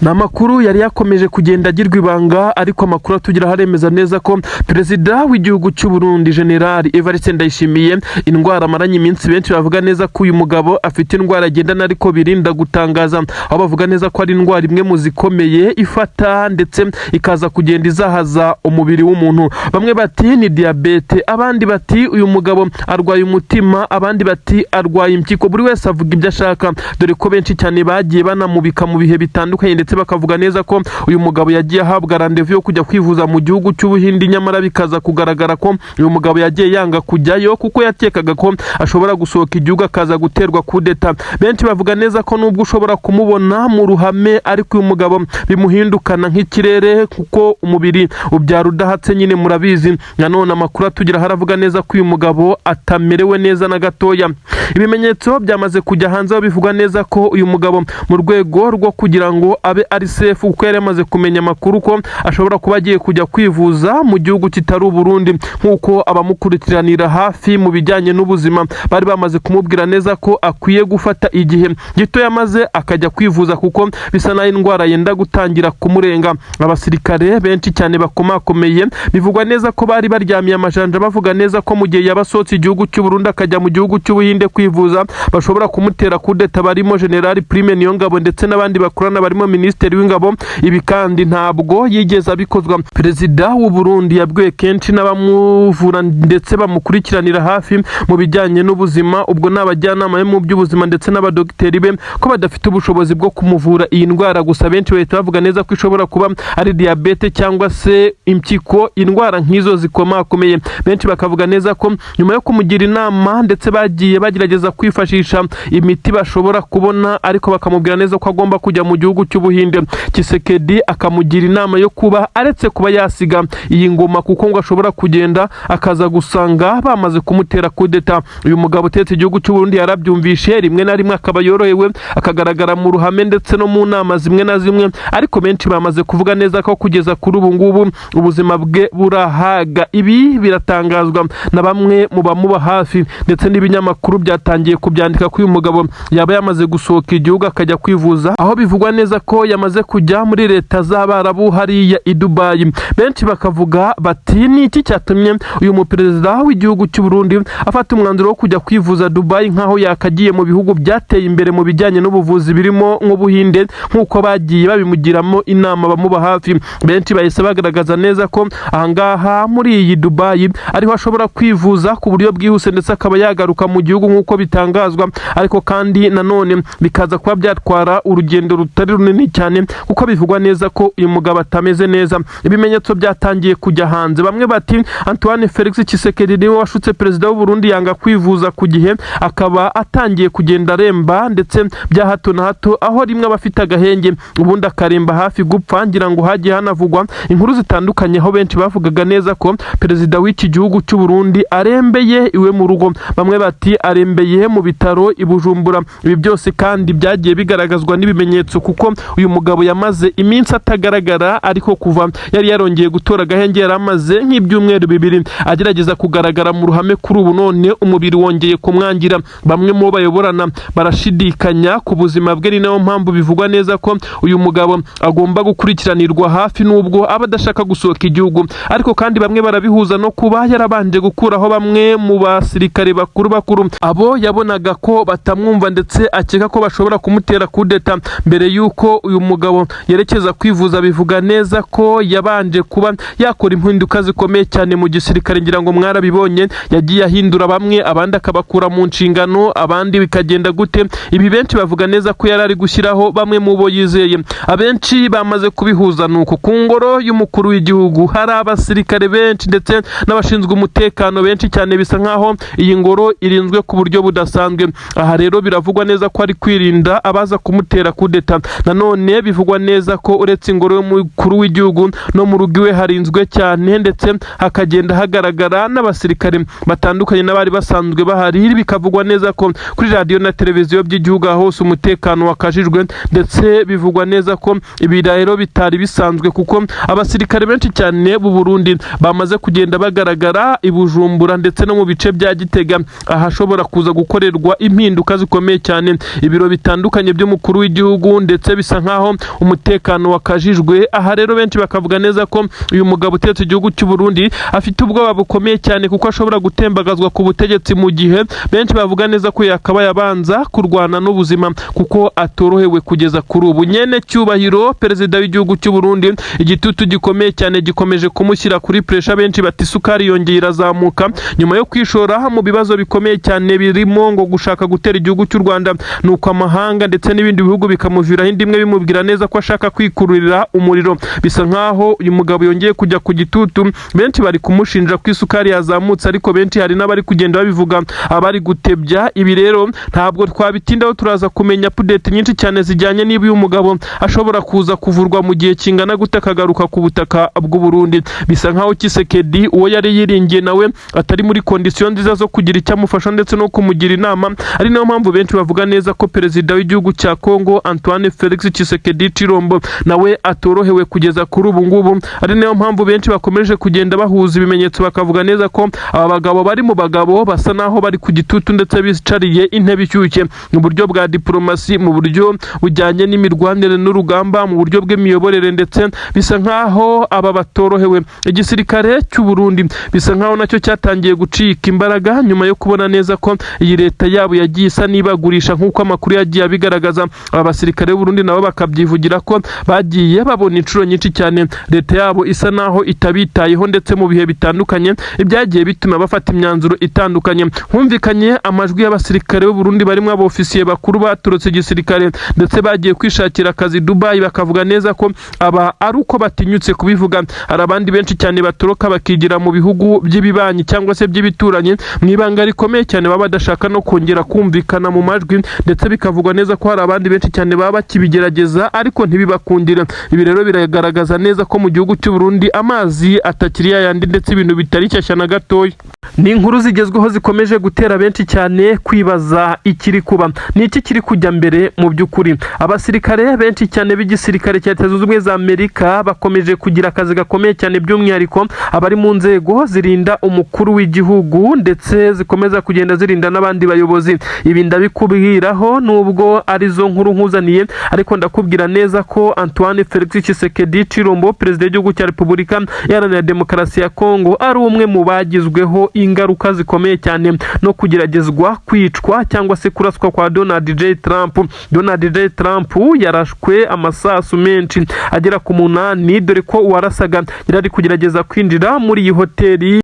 Namakuru yari yakomeje kugenda agirwa ibanga, ariko amakuru atugira haremeza neza ko perezida w'igihugu cy'u Burundi General Evariste Ndayishimiye indwara amaranye iminsi benshi bavuga neza ko uyu mugabo afite indwara agendana ariko birinda gutangaza, aho bavuga neza ko ari indwara imwe mu zikomeye ifata ndetse ikaza kugenda izahaza umubiri w'umuntu. Bamwe bati ni diabete, abandi bati uyu mugabo arwaye umutima, abandi bati arwaye impyiko. Buri wese avuga ibyo ashaka, dore ko benshi cyane bagiye banamubika mu bihe bitandukanye ndetse bakavuga neza ko uyu mugabo yagiye ahabwa rendezvous yo kujya kwivuza mu gihugu cy'Ubuhindi, nyamara bikaza kugaragara ko uyu mugabo yagiye yanga kujyayo kuko yakekaga ko ashobora gusohoka igihugu akaza guterwa kudeta. Benshi bavuga neza ko nubwo ushobora kumubona mu ruhame, ariko uyu mugabo bimuhindukana nk'ikirere kuko umubiri ubyara udahatse, nyine murabizi. Nanone amakuru atugira haravuga neza ko uyu mugabo atamerewe neza na gatoya. Ibimenyetso byamaze kujya hanze, bivuga neza ko uyu mugabo mu rwego rwo kugira ngo abe ari safe, kuko yari amaze kumenya amakuru ko ashobora kuba agiye kujya kwivuza mu gihugu kitari Burundi, nk'uko abamukurikiranira hafi mu bijyanye n'ubuzima bari bamaze kumubwira neza ko akwiye gufata igihe gito yamaze akajya kwivuza, kuko bisa naho indwara yenda gutangira kumurenga. Abasirikare benshi cyane bakomakomeye bivugwa neza ko bari baryamiye amajanja, bavuga neza ko mu gihe yabasohotse igihugu cy'u Burundi akajya mu gihugu cy'Ubuhinde kwivuza bashobora kumutera kudeta, barimo General Prime Niyongabo ndetse n'abandi bakorana barimo Minisitiri w'Ingabo. Ibi kandi ntabwo yigeze abikozwa. Perezida w'u Burundi yabwiye kenshi n'abamuvura ndetse bamukurikiranira hafi mu bijyanye n'ubuzima, ubwo n'abajyanama mu by'ubuzima ndetse n'abadogiteri be, ko badafite ubushobozi bwo kumuvura iyi ndwara. Gusa benshi bahita bavuga neza ko ishobora kuba ari diabete cyangwa se impyiko, indwara nk'izo zikomakomeye. Benshi bakavuga neza ko nyuma yo kumugira inama ndetse bagiye bagerageza kwifashisha imiti bashobora kubona, ariko bakamubwira neza ko agomba kujya mu gihugu cy'Ubuhinde. Tshisekedi akamugira inama yo kuba aretse kuba yasiga iyi ngoma, kuko ngo ashobora kugenda akaza gusanga bamaze kumutera kudeta. Uyu mugabo utetse igihugu cy'u Burundi yarabyumvishe, rimwe na rimwe akaba yorohewe akagaragara mu ruhame ndetse no mu nama zimwe na zimwe, ariko benshi bamaze kuvuga neza ko kugeza kuri ubu ngubu ubuzima bwe burahaga. Ibi biratangazwa na bamwe mu bamuba hafi ndetse n'ibinyamakuru byatangiye kubyandika ko uyu mugabo yaba yamaze gusohoka igihugu akajya kwivuza, aho bivugwa neza ko yamaze kujya muri leta z'Abarabu hariya i Dubai. Benshi bakavuga bati ni iki cyatumye uyu muperezida w'igihugu cy'u Burundi afata umwanzuro wo kujya kwivuza Dubai, nkaho yakagiye mu bihugu byateye imbere mu bijyanye n'ubuvuzi birimo nk'Ubuhinde, nk'uko bagiye babimugiramo inama bamuba hafi. Benshi bahise bagaragaza neza ko ahangaha muri iyi Dubai ariho ashobora kwivuza ku buryo bwihuse ndetse akaba yagaruka mu gihugu nk'uko bitangazwa, ariko kandi nanone bikaza kuba byatwara urugendo rutari runini cyane, kuko bivugwa neza ko uyu mugabo atameze neza. Ibimenyetso byatangiye kujya hanze. Bamwe bati Antoine Felix Tshisekedi niwe washutse perezida w'u Burundi yanga kwivuza ku gihe, akaba atangiye kugenda aremba ndetse bya hato na hato, aho rimwe abafite agahenge ubundi akaremba hafi gupfa. Ngira ngo hagiye hanavugwa inkuru zitandukanye aho benshi bavugaga neza ko perezida w'iki gihugu cy'u Burundi arembeye iwe mu rugo, bamwe bati arembeye mu bitaro i Bujumbura. Ibi byose kandi byagiye bigaragazwa n'ibimenyetso, kuko uyu mugabo yamaze iminsi atagaragara, ariko kuva yari yarongeye gutora agahenge yari amaze nk'ibyumweru bibiri agerageza kugaragara mu ruhame. Kuri ubu none umubiri wongeye kumwangira. Bamwe mu bayoborana barashidikanya ku buzima bwe, ni nayo mpamvu bivugwa neza ko uyu mugabo agomba gukurikiranirwa hafi nubwo aba adashaka gusohoka igihugu. Ariko kandi bamwe barabihuza no kuba yarabanje gukuraho bamwe mu basirikare bakuru abo yabonaga ko batamwumva ndetse akeka ko bashobora kumutera kudeta mbere yuko uyu mugabo yerekeza kwivuza. Bivuga neza ko yabanje kuba yakora impinduka zikomeye cyane mu gisirikare. Ngira ngo mwarabibonye, yagiye ahindura bamwe, abandi akabakura mu nshingano, abandi bikagenda gute. Ibi benshi bavuga neza ko yari ari gushyiraho bamwe mu bo yizeye. Abenshi bamaze kubihuza nuko ku ngoro y'umukuru w'igihugu hari abasirikare benshi ndetse n'abashinzwe umutekano benshi cyane, bisa nkaho iyi ngoro irinzwe ku buryo budasanzwe. Aha rero biravugwa neza ko ari kwirinda abaza kumutera kudeta. Nanone bivugwa neza ko uretse ingoro y'umukuru w'igihugu no mu rugo iwe harinzwe cyane, ndetse hakagenda hagaragara n'abasirikare batandukanye n'abari basanzwe bahari. Bikavugwa neza ko kuri radio na televiziyo by'igihugu hose umutekano wakajijwe, ndetse bivugwa neza ko ibi rero bitari bisanzwe, kuko abasirikare benshi cyane b'u Burundi bamaze kugenda bagaragara i Bujumbura ndetse no mu bice bya Gitega, ahashobora kuza gukorerwa impinduka zikomeye cyane. Ibiro bitandukanye by'umukuru w'igihugu ndetse bisa nkaho umutekano wakajijwe. Aha rero benshi bakavuga neza ko uyu mugabo utetse igihugu cy'u Burundi afite ubwoba bukomeye cyane kuko ashobora gutembagazwa ku butegetsi mu gihe benshi bavuga neza ko yakaba yabanza kurwana n'ubuzima kuko atorohewe kugeza kuri ubu. Nyene cyubahiro perezida w'igihugu cy'u Burundi igitutu gikomeye cyane gikomeje kumushyira kuri pressure. Benshi bati isukari yongeye irazamuka nyuma yo kwishora mu bibazo bikomeye cyane birimo ngo gushaka gutera igihugu cy'u Rwanda, nuko amahanga ndetse n'ibindi bihugu bikamuviraho indimwe bimubwira neza ko ashaka kwikururira umuriro. Bisa nkaho uyu mugabo yongeye kujya ku gitutu. Benshi bari kumushinja ko isukari yazamutse, ariko benshi hari n'abari kugenda babivuga abari gutebya. Ibi rero ntabwo twabitindaho, turaza kumenya update nyinshi cyane zijyanye niba uyu mugabo ashobora kuza kuvurwa mu gihe kingana gute akagaruka ku butaka bw'u Burundi. Bisa nkaho Tshisekedi uwo yari yiringiye nawe atari muri condition nziza zo kugira icyo amufasha ndetse no kumugira inama. Ari nayo mpamvu benshi bavuga neza ko perezida w'igihugu cya Kongo Antoine Felix Tshisekedi Chilombo nawe atorohewe kugeza kuri ubu ngubu. Ari nayo mpamvu benshi bakomeje kugenda bahuza ibimenyetso bakavuga neza ko aba bagabo bari mu bagabo basa naho bari ku gitutu ndetse bicariye intebe ishyushye mu buryo bwa diplomasi, mu buryo bujyanye n'imirwanire n'urugamba, mu buryo bw'imiyoborere, ndetse bisa nkaho aba batorohewe. Igisirikare cy'u Burundi bisa nkaho nacyo cyatangiye gucika imbaraga nyuma yo kubona neza ko iyi leta yabo yagiye isa nibagurisha nk'uko amakuru yagiye abigaragaza. Aba basirikare b'u Burundi nabo bakabyivugira ko bagiye babona inshuro nyinshi cyane leta yabo isa naho itabitayeho, ndetse mu bihe bitandukanye ibyagiye bituma bafata imyanzuro itandukanye. Humvikanye amajwi y'abasirikare b'u Burundi barimo abofisiye bakuru baturutse igisirikare ndetse bagiye kwishakira akazi Dubai, bakavuga neza ko aba ari uko batinyutse kubivuga. Hari abandi benshi cyane batoroka bakigira mu bihugu by'ibibanyi cyangwa se by'ibituranyi mu ibanga rikomeye cyane, baba badashaka no kongera kumvikana mu majwi, ndetse bikavugwa neza ko hari abandi benshi cyane baba bakibigerageza ariko ntibibakundira. Ibi rero biragaragaza neza ko mu gihugu cy'u Burundi amazi atakiri yayandi ndetse ibintu bitari shyashya na gatoya. Ni inkuru zigezweho zikomeje gutera benshi cyane kwibaza ikiri kuba. Ni iki kiri kujya mbere mu by'ukuri? Abasirikare benshi cyane b'igisirikare cya Leta Zunze Ubumwe za Amerika bakomeje kugira akazi gakomeye cyane, by'umwihariko abari mu nzego zirinda umukuru w'igihugu ndetse zikomeza kugenda zirinda n'abandi bayobozi. Ibi ndabikubwiraho nubwo arizo nkuru nkuzaniye, ariko ndakubwira neza ko Antoine Felix Tshisekedi Chilombo perezida w'igihugu cya Repubulika Iharanira Demokarasi ya Kongo ari umwe mu bagizweho ingaruka zikomeye cyane no kugeragezwa kwicwa cyangwa se kuraswa kwa Donald J. Trump. Donald J. Trump yarashwe amasasu menshi agera ku 8, dore ko uwarasaga yari kugerageza kwinjira muri iyi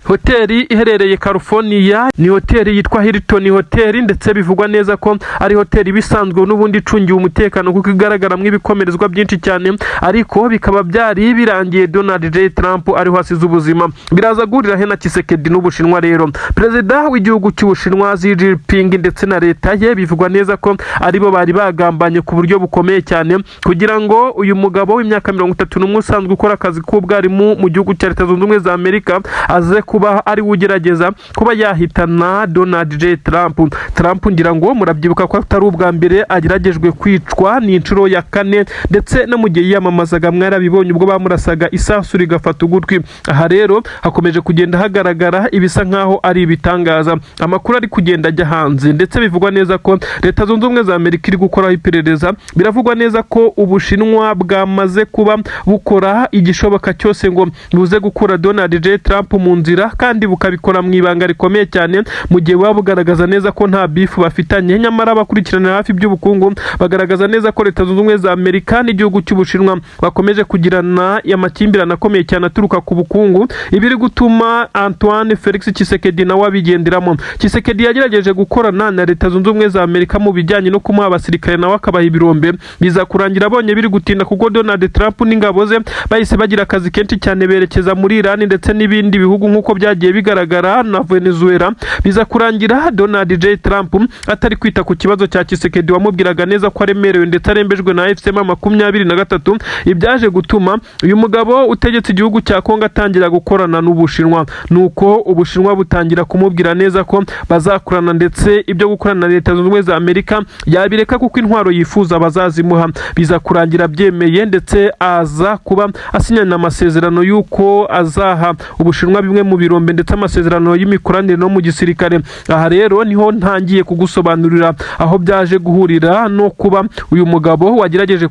hoteli iherereye California. Ni hoteli yitwa Hilton Hotel, ndetse bivugwa neza ko ari hoteli bisanzwe n'ubundi icungiye umutekano kuko igaragaramo ibikomerezwa byinshi cyane, ariko bikaba byari birangiye Donald J. Trump ariho hasize ubuzima. Biraza guhurira he na Tshisekedi n'Ubushinwa rero? Perezida w'igihugu cy'Ubushinwa Xi Jinping ndetse na leta ye bivugwa neza ko aribo bari bagambanye ku buryo bukomeye cyane kugira ngo uyu mugabo w'imyaka 31 usanzwe ukora akazi k'ubwarimu mu gihugu cya Leta Zunze Ubumwe za Amerika aze kuba ari ugerageza kuba yahitana Donald J. Trump. Trump ngira ngo murabyibuka ko atari ubwa mbere ageragejwe kwicwa, ni inshuro ya 4, ndetse no mu gihe yiyamamazaga mwarabibonye ubwo bamurasaga isasu rigafata ugutwi. Aha rero hakomeje kugenda hagaragara ibisa nkaho ari ibitangaza. Amakuru ari kugenda ajya hanze ndetse bivugwa neza ko Leta Zunze Ubumwe za Amerika iri gukoraho iperereza. Biravugwa neza ko Ubushinwa bwamaze kuba bukora igishoboka cyose ngo buze gukura Donald J. Trump mu nzira, kandi bukabikora mu ibanga rikomeye cyane mu gihe baba bugaragaza neza ko nta bifu bafitanye. Nyamara abakurikiranira hafi by'ubukungu bagaragaza neza ko Leta Zunze Ubumwe za Amerika n'igihugu cy'Ubushinwa bakomeje kugirana amakimbirane akomeye cyane aturuka ku bukungu, ibiri gutuma Antoine Felix Tshisekedi nawe abigenderamo. Tshisekedi yagerageje gukorana na Leta Zunze Ubumwe za Amerika mu bijyanye no kumuha abasirikare nawe akabaha ibirombe, biza kurangira abonye biri gutinda kuko Donald Trump n'ingabo ze bahise bagira akazi kenshi cyane berekeza muri Iran ndetse n'ibindi bihugu nk'uko byagiye bigaragara na Venezuela. Biza kurangira Donald J. Trump atari kwita ku kibazo cya Tshisekedi wamubwiraga neza ko aremerewe ndetse arembejwe na FCM 23, ibyaje gutuma uyu mugabo utegetse igihugu cya Kongo atangira gukorana n'Ubushinwa. Nuko Ubushinwa butangira kumubwira neza ko bazakorana ndetse ibyo gukorana na Leta Zunze Ubumwe za Amerika yabireka kuko intwaro yifuza bazazimuha. Biza kurangira byemeye ndetse aza kuba asinyana amasezerano y'uko azaha Ubushinwa bimwe mu birombe ndetse amasezerano y'imikoranire no mu gisirikare. Aha rero niho ntangiye kugusobanurira aho byaje guhurira no kuba uyu mugabo wagerageje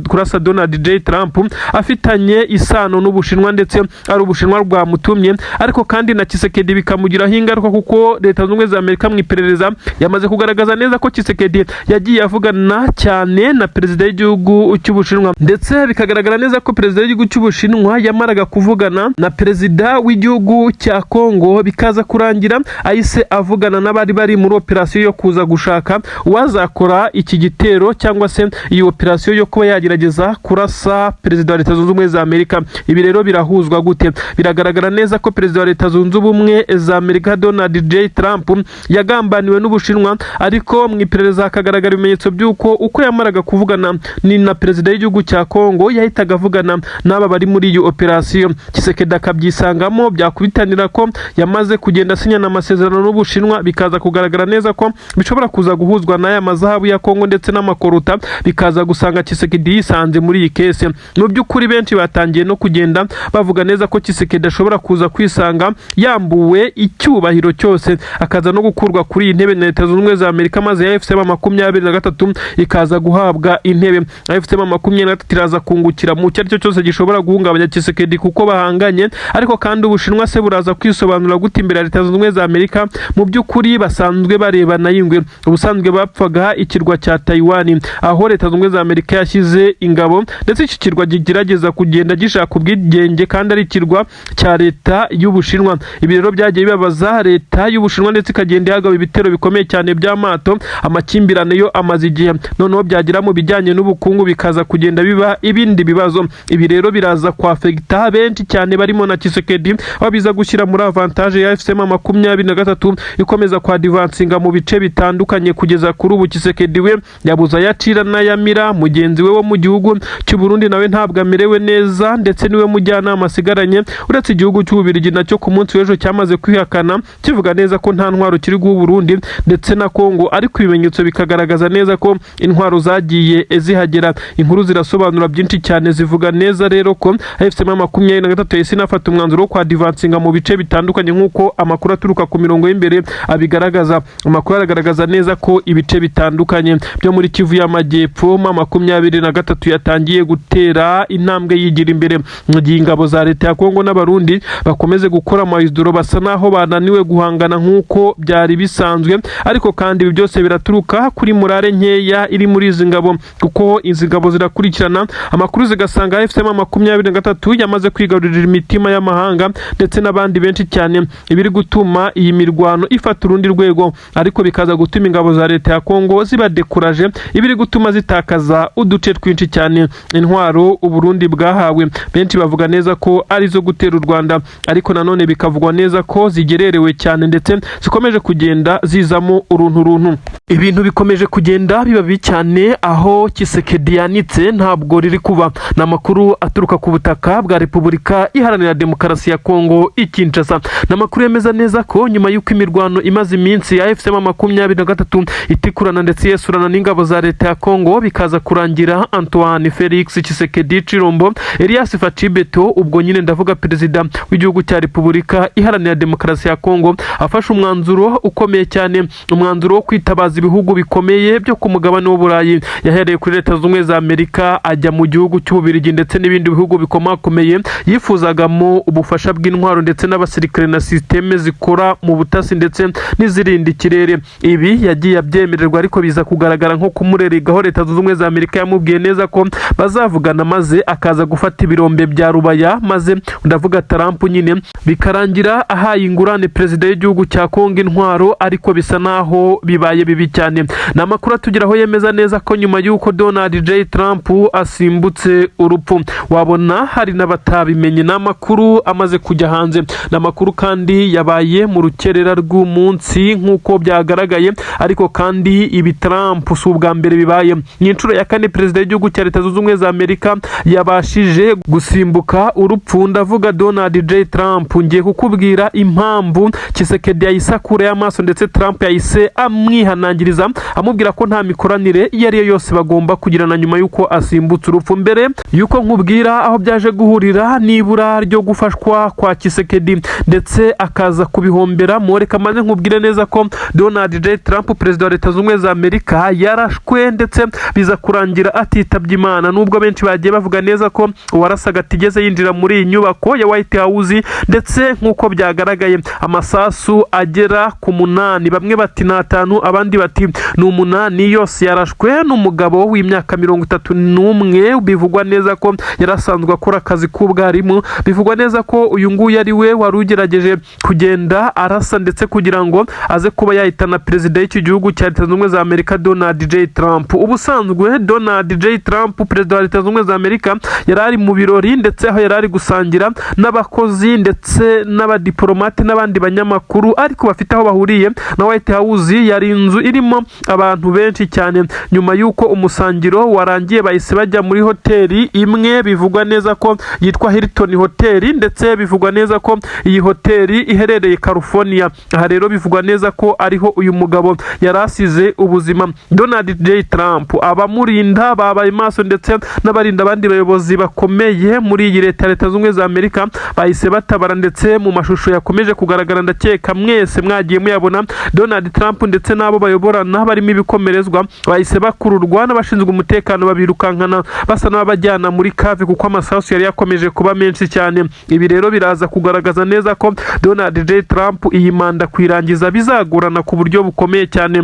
kurasa Donald J Trump afitanye isano n'Ubushinwa ndetse ari Ubushinwa bwamutumye, ariko kandi na Tshisekedi bikamugiraho ingaruka kuko Leta Zunze Ubumwe za Amerika mu iperereza yamaze kugaragaza neza ko Tshisekedi yagiye avugana cyane na perezida w'igihugu cy'Ubushinwa, ndetse bikagaragara neza ko perezida w'igihugu cy'Ubushinwa yamaraga kuvugana na perezida w'igihugu cya Kongo, bikaza kurangira ahise avugana n'abari bari muri operasiyo yo kuza gushaka uwazakora iki gitero cyangwa se iyi operasiyo yo kuba yagerageza kurasa perezida wa Leta Zunze Ubumwe za Amerika. Ibi rero birahuzwa gute? Biragaragara neza ko perezida wa Leta Zunze Ubumwe za Amerika Donald J Trump yagambaniwe n'Ubushinwa, ariko mu iperereza hakagaragara ibimenyetso by'uko uko yamaraga kuvugana ni na perezida w'igihugu cya Kongo yahitaga avugana n'aba bari muri iyi operasiyo. Tshisekedi akabyisangamo, byakubitanira ko yamaze kugenda asinyana amasezerano n'Ubushinwa, bikaza kugaragara neza ko bishobora kuza guhuzwa n'aya mazahabu ya Kongo ndetse n'amakoruta, bikaza gusanga Tshisekedi yisanze muri iyi kese. Mu by'ukuri benshi batangiye no kugenda bavuga neza ko Tshisekedi ashobora kuza kwisanga yambuwe icyubahiro cyose, akaza no gukurwa kuri iyi ntebe na Leta Zunze Ubumwe za Amerika, maze ya FCM23 ikaza guhabwa intebe. FCM23 iraza kungukira mu cyari cyose gishobora guhungabanya Tshisekedi kuko bahanganye, ariko kandi Ubushinwa se buraza kwisobanura gute imbere ya Leta Zunze Ubumwe za Amerika? Mu by'ukuri basanzwe barebana y'ingwe, ubusanzwe bapfaga ikirwa cya Taiwan, aho Leta Zunze Ubumwe za Amerika yashyize ingabo, ndetse iki kirwa kigerageza kugenda gishaka ubwigenge kandi ari ikirwa cya Leta y'Ubushinwa. Ibi rero byagiye bibabaza Leta y'Ubushinwa ndetse ikagenda ihagaba ibitero bikomeye cyane by'amato. Amakimbirane yo amaze igihe, noneho byagira mu bijyanye n'ubukungu bikaza kugenda biba ibindi bibazo. Ibi rero biraza kwafekita benshi cyane barimo na Tshisekedi, babiza gushyira muri avantage ya FCM23 ikomeza kwa advancinga mu bice bitandukanye. Kugeza kuri ubu Tshisekedi we yabuza yacira na yamira, mugenzi we wo mu gihugu cy'u Burundi nawe ntabwo amerewe neza, ndetse niwe mujyanama asigaranye, uretse igihugu cy'Ububirigi nacyo ku munsi w'ejo cyamaze kwihakana kivuga neza ko nta ntwaro kiri guha Burundi ndetse na Kongo, ariko ibimenyetso bikagaragaza neza ko intwaro zagiye zihagera. Inkuru zirasobanura byinshi cyane, zivuga neza rero ko FCM23 yahise inafata umwanzuro wo kwa advancinga mu bice bitandukanye nk'uko amakuru aturuka ku mirongo y'imbere abigaragaza. Amakuru aragaragaza neza ko ibice bitandukanye byo muri Kivu y'Amajyepfo 23 yatangiye gutera intambwe yigira imbere, mu gihe ingabo za Leta ya Kongo n'Abarundi bakomeze gukora amayizduro, basa naho bananiwe guhangana nk'uko byari bisanzwe. Ariko kandi ibi byose biraturuka kuri morale nkeya iri muri izi ngabo, kuko izi ngabo zirakurikirana amakuru zigasanga FCM23 yamaze kwigarurira imitima y'amahanga ndetse n'abandi benshi cyane, ibiri gutuma iyi mirwano ifata urundi rwego, ariko bikaza gutuma ingabo za Leta ya Kongo zibadekuraje, ibiri gutuma zitakaza uduce twinshi cyane. Intwaro Uburundi bwahawe benshi bavuga neza ko ari zo gutera u Rwanda, ariko nanone bikavugwa neza ko zigererewe cyane ndetse zikomeje kugenda zizamo uruntu. Ibintu bikomeje kugenda biba bibi cyane, aho Tshisekedi yanitse ntabwo riri kuba. Ni amakuru aturuka ku butaka bwa Repubulika Iharanira Demokarasi ya Kongo i Kinshasa. Ni amakuru yemeza neza ko nyuma y'uko imirwano imaze iminsi ya FCM23 itikurana ndetse yesurana n'ingabo za Leta ya Kongo, bikaza kurangira Antoine Felix Tshisekedi Chilombo Elias Fachibeto, ubwo nyine ndavuga perezida w'igihugu cya Repubulika Iharanira Demokarasi ya Kongo, afashe umwanzuro ukomeye cyane, umwanzuro wo kwitabaza ibihugu bikomeye byo ku mugabane w'Uburayi. Yahereye kuri Leta Zunze Ubumwe za Amerika ajya mu gihugu cy'Ububirigi ndetse n'ibindi bihugu bikomakomeye yifuzagamo ubufasha bw'intwaro ndetse n'abasirikare na systeme zikora mu butasi ndetse n'izirinda ikirere. Ibi yagiye abyemererwa, ariko biza kugaragara nko kumurerigaho Leta Zunze Ubumwe za Amerika yamubwiye neza ko bazavugana, maze akaza gufata ibirombe bya rubaya, maze ndavuga Trump nyine, bikarangira ahaye ingurane perezida w'igihugu cya Kongo intwaro, ariko bisa naho bibaye bibi cyane. Ni amakuru atugeraho yemeza neza ko nyuma y'uko Donald J Trump asimbutse urupfu, wabona hari n'abatabimenye. Ni amakuru amaze kujya hanze, ni amakuru kandi yabaye mu rukerera rw'umunsi nk'uko byagaragaye, ariko kandi ibi Trump si ubwa mbere bibaye. Ni inshuro ya kane perezida w'igihugu cya Leta Zunze Ubumwe za Amerika yabashije gusimbuka urupfu. Ndavuga Donald J Trump, ngiye kukubwira impamvu Tshisekedi yayisakura y'amaso ndetse Trump yahise amwihanangiriza amubwira ko nta mikoranire iyo ari yo yose bagomba kugirana nyuma y'uko asimbutse urupfu. Mbere y'uko nkubwira aho byaje guhurira n'ibura ryo gufashwa kwa Tshisekedi ndetse akaza kubihombera, reka maze nkubwire neza ko Donald J Trump perezida wa Leta Zunze Ubumwe za Amerika yarashwe ndetse biza kurangira atitabye Imana. Nubwo benshi bagiye bavuga neza ko uwarasaga atigeze yinjira muri iyi nyubako ya White House, ndetse nk'uko byagaragaye amasasu agera ku 8, bamwe bati ni 5 abandi bati ni 8, yose yarashwe n'umugabo w'imyaka 31. Bivugwa neza ko yarasanzwe akora akazi k'ubwarimu. Bivugwa neza ko uyu nguyu ari we wari ugerageje kugenda arasa ndetse kugira ngo aze kuba yahitana perezida w'iki gihugu cya Leta Zunze Ubumwe za Amerika Donald J. Trump. Ubusanzwe Donald J. Trump, perezida wa Leta Zunze Ubumwe za Amerika, yari ari mu birori ndetse aho yari ari gusangira n'abakozi ndetse n'abadiplomate n'abandi banyamakuru, ariko bafite aho bahuriye na White House. Yari inzu irimo abantu benshi cyane. Nyuma y'uko umusangiro warangiye bahise bajya muri hoteli imwe, bivugwa neza ko yitwa Hilton Hotel, ndetse bivugwa neza ko iyi hoteli iherereye California. Aha rero bivugwa neza ko ariho uyu mugabo yarasize ubuzima. Donald J. Trump, abamurinda babaye maso ndetse n'abarinda abandi bayobozi bakomeye muri iyi Leta Zunze Ubumwe za Amerika bahise batabara, ndetse mu mashusho yakomeje kugaragara ndakeka mwese mwagiye muyabona, Donald Trump ndetse n'abo bayoborana barimo ibikomerezwa bahise bakururwa n'abashinzwe umutekano babirukankana basa n'abajyana muri kave, kuko amasasu yari yakomeje kuba menshi cyane. Ibi rero biraza kugaragaza neza ko Donald J. Trump iyi manda kwirangiza bizagorana ku buryo bukomeye cyane.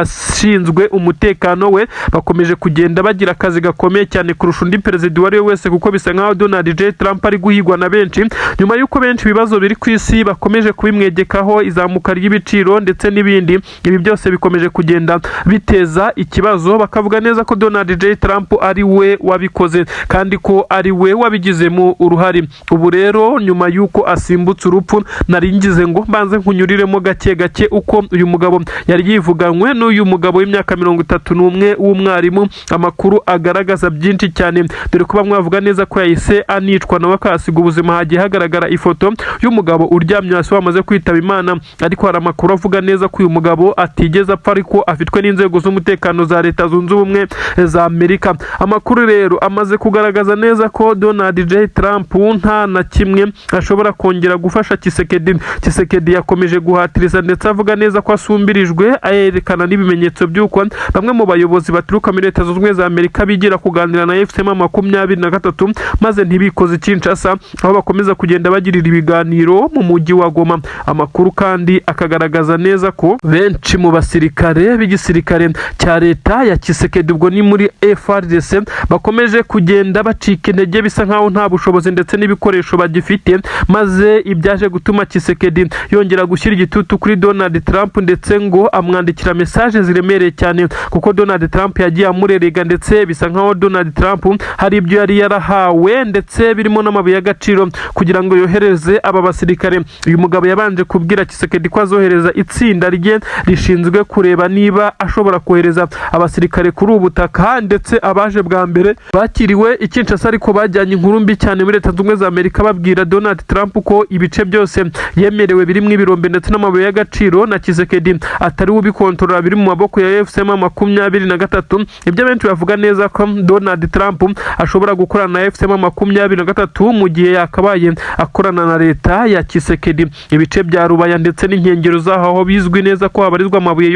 Abashinzwe umutekano we bakomeje kugenda bagira akazi gakomeye cyane kurusha undi perezida wari we wese, kuko bisa nkaho Donald J. Trump ari guhigwa na benshi, nyuma y'uko benshi ibibazo biri ku isi bakomeje kubimwegekaho, izamuka ry'ibiciro ndetse n'ibindi. Ibi byose bikomeje kugenda biteza ikibazo, bakavuga neza ko Donald J. Trump ari we wabikoze kandi ko ari we wabigizemo uruhare. Ubu rero nyuma y'uko asimbutse urupfu, naringize ngo mbanze nkunyuriremo gake gake uko uyu mugabo yari yivuganywe n'uyu mugabo w'imyaka 31 w'umwarimu. Amakuru agaragaza byinshi cyane, dore ko bamwe bavuga neza ko yahise anicwa nawe akasiga ubuzima. Hagiye hagaragara ifoto y'umugabo uryamye hasi wamaze kwitaba Imana, ariko hari amakuru avuga neza ko uyu mugabo atigeze apfa, ariko afitwe n'inzego z'umutekano za Leta Zunze Ubumwe za Amerika. Amakuru rero amaze kugaragaza neza ko Donald J. Trump nta na kimwe ashobora kongera gufasha Tshisekedi. Tshisekedi yakomeje guhatiriza ndetse avuga neza ko asumbirijwe, ayerekana n'ibimenyetso by'uko bamwe mu bayobozi baturuka muri Leta Zunze Ubumwe za Amerika bigira kuganira na FCM23 maze ntibikoze Kinshasa, aho bakomeza kugenda bagirira ibiganiro mu mujyi wa Goma. Amakuru kandi akagaragaza neza ko benshi mu basirikare b'igisirikare cya leta ya Tshisekedi, ubwo ni muri FARDC, bakomeje kugenda bacika intege, bisa nkaho nta bushobozi ndetse n'ibikoresho bagifite, maze ibyaje gutuma Tshisekedi yongera gushyira igitutu kuri Donald Trump, ndetse ngo amwandikira message ziremereye cyane, kuko Donald Trump yagiye amurerega, ndetse bisa nkaho Donald Trump hari ibyo yari yarahawe ndetse birimo n'amabuye y'agaciro kugira ngo yohereze aba basirikare. Uyu mugabo yabanje kubwira Tshisekedi ko azohereza itsinda rye rishinzwe kureba niba ashobora kohereza abasirikare kuri ubu butaka, ndetse abaje bwa mbere bakiriwe i Kinshasa, ariko bajyanye inkuru mbi cyane muri Leta Zunze Ubumwe za Amerika babwira Donald Trump ko ibice byose yemerewe birimo ibirombe ndetse n'amabuye y'agaciro na Tshisekedi atari ubikontorora, biri mu maboko ya FCM23. Ibyo benshi bavuga neza ko Donald Trump ashobora gukorana na FCM23 mu gihe yakabaye akorana na leta ya Tshisekedi. Ibice bya Rubaya ndetse n'inkengero zaho aho bizwi neza ko habarizwa amabuye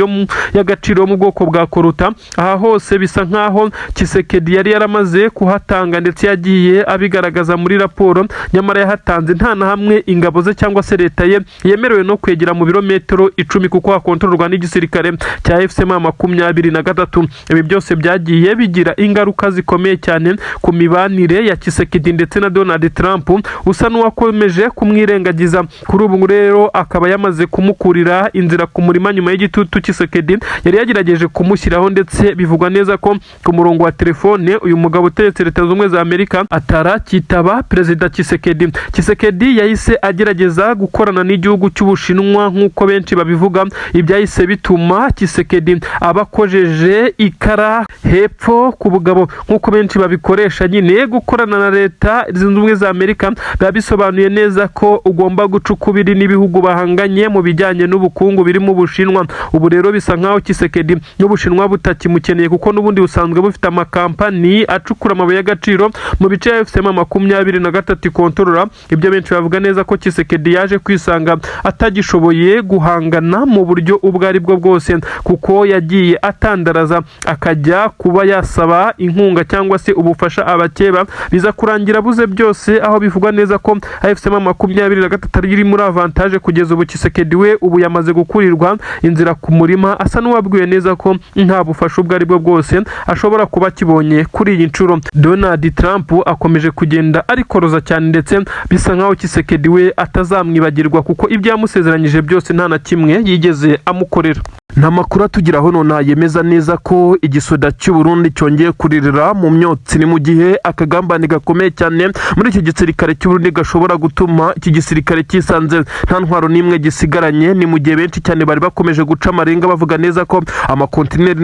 y'agaciro mu bwoko bwa koruta, aha hose bisa nkaho Tshisekedi yari yaramaze kuhatanga ndetse yagiye abigaragaza muri raporo, nyamara yahatanze nta na hamwe ingabo ze cyangwa se leta ye yemerewe no kwegera mu birometero 10, kuko hakontororwa n'igisirikare cya FCM23. Ibi byose byagiye bigira ingaruka zikomeye cyane ku mibanire ya Tshisekedi ndetse na Donald Trump, usa n'uwakomeje kumwirengagiza. Kuri ubu rero akaba yamaze kumukurira inzira ku murima nyuma y'igitutu Tshisekedi yari yagerageje kumushyiraho, ndetse bivugwa neza ko ku murongo wa telefone uyu mugabo uteretse Leta Zunze Ubumwe za Amerika atarakitaba perezida Tshisekedi. Tshisekedi yahise agerageza gukorana n'igihugu cy'Ubushinwa nk'uko benshi babivuga, ibyahise bituma Tshisekedi abakojeje ikara hepfo ku bugabo nk'uko benshi babikoresha. Nyine gukorana na Leta Zunze Ubumwe za Amerika biba bisobanuye neza ko ugomba guca ukubiri n'ibihugu bahanganye mu bijyanye n'ubukungu birimo Ubushinwa. Ubu rero bisa nkaho Tshisekedi n'Ubushinwa butakimukeneye, kuko n'ubundi busanzwe bufite amakampani acukura amabuye y'agaciro mu bice ya FCM23 ikontorora. Ibyo benshi bavuga neza ko Tshisekedi yaje kwisanga atagishoboye guhangana mu buryo ubwo ari bwo bwose, kuko yagiye atandaraza akajya kuba yasaba inkunga cyangwa se ubufasha abakeba biza kurangira buze byose, aho bivugwa neza ko AFC M23 iri muri avantage kugeza ubu. Tshisekedi we ubu yamaze gukurirwa inzira ku murima, asa n'uwabwiwe neza ko nta bufasha ubwo ari bwo bwose ashobora kuba kibonye kuri iyi nshuro. Donald Trump akomeje kugenda arikoroza cyane, ndetse bisa nkaho Tshisekedi we atazamwibagirwa kuko ibyo yamusezeranyije byose nta na kimwe yigeze amukorera. Nta makuru atugeraho none yemeza neza ko igisoda cy'u Burundi cyongeye kuririra mu myotsi, ni mu gihe akagambane gakomeye cyane muri iki gisirikare cy'u Burundi gashobora gutuma iki gisirikare cyisanze nta ntwaro n'imwe gisigaranye. Ni mu gihe benshi cyane bari bakomeje guca amarenga bavuga neza ko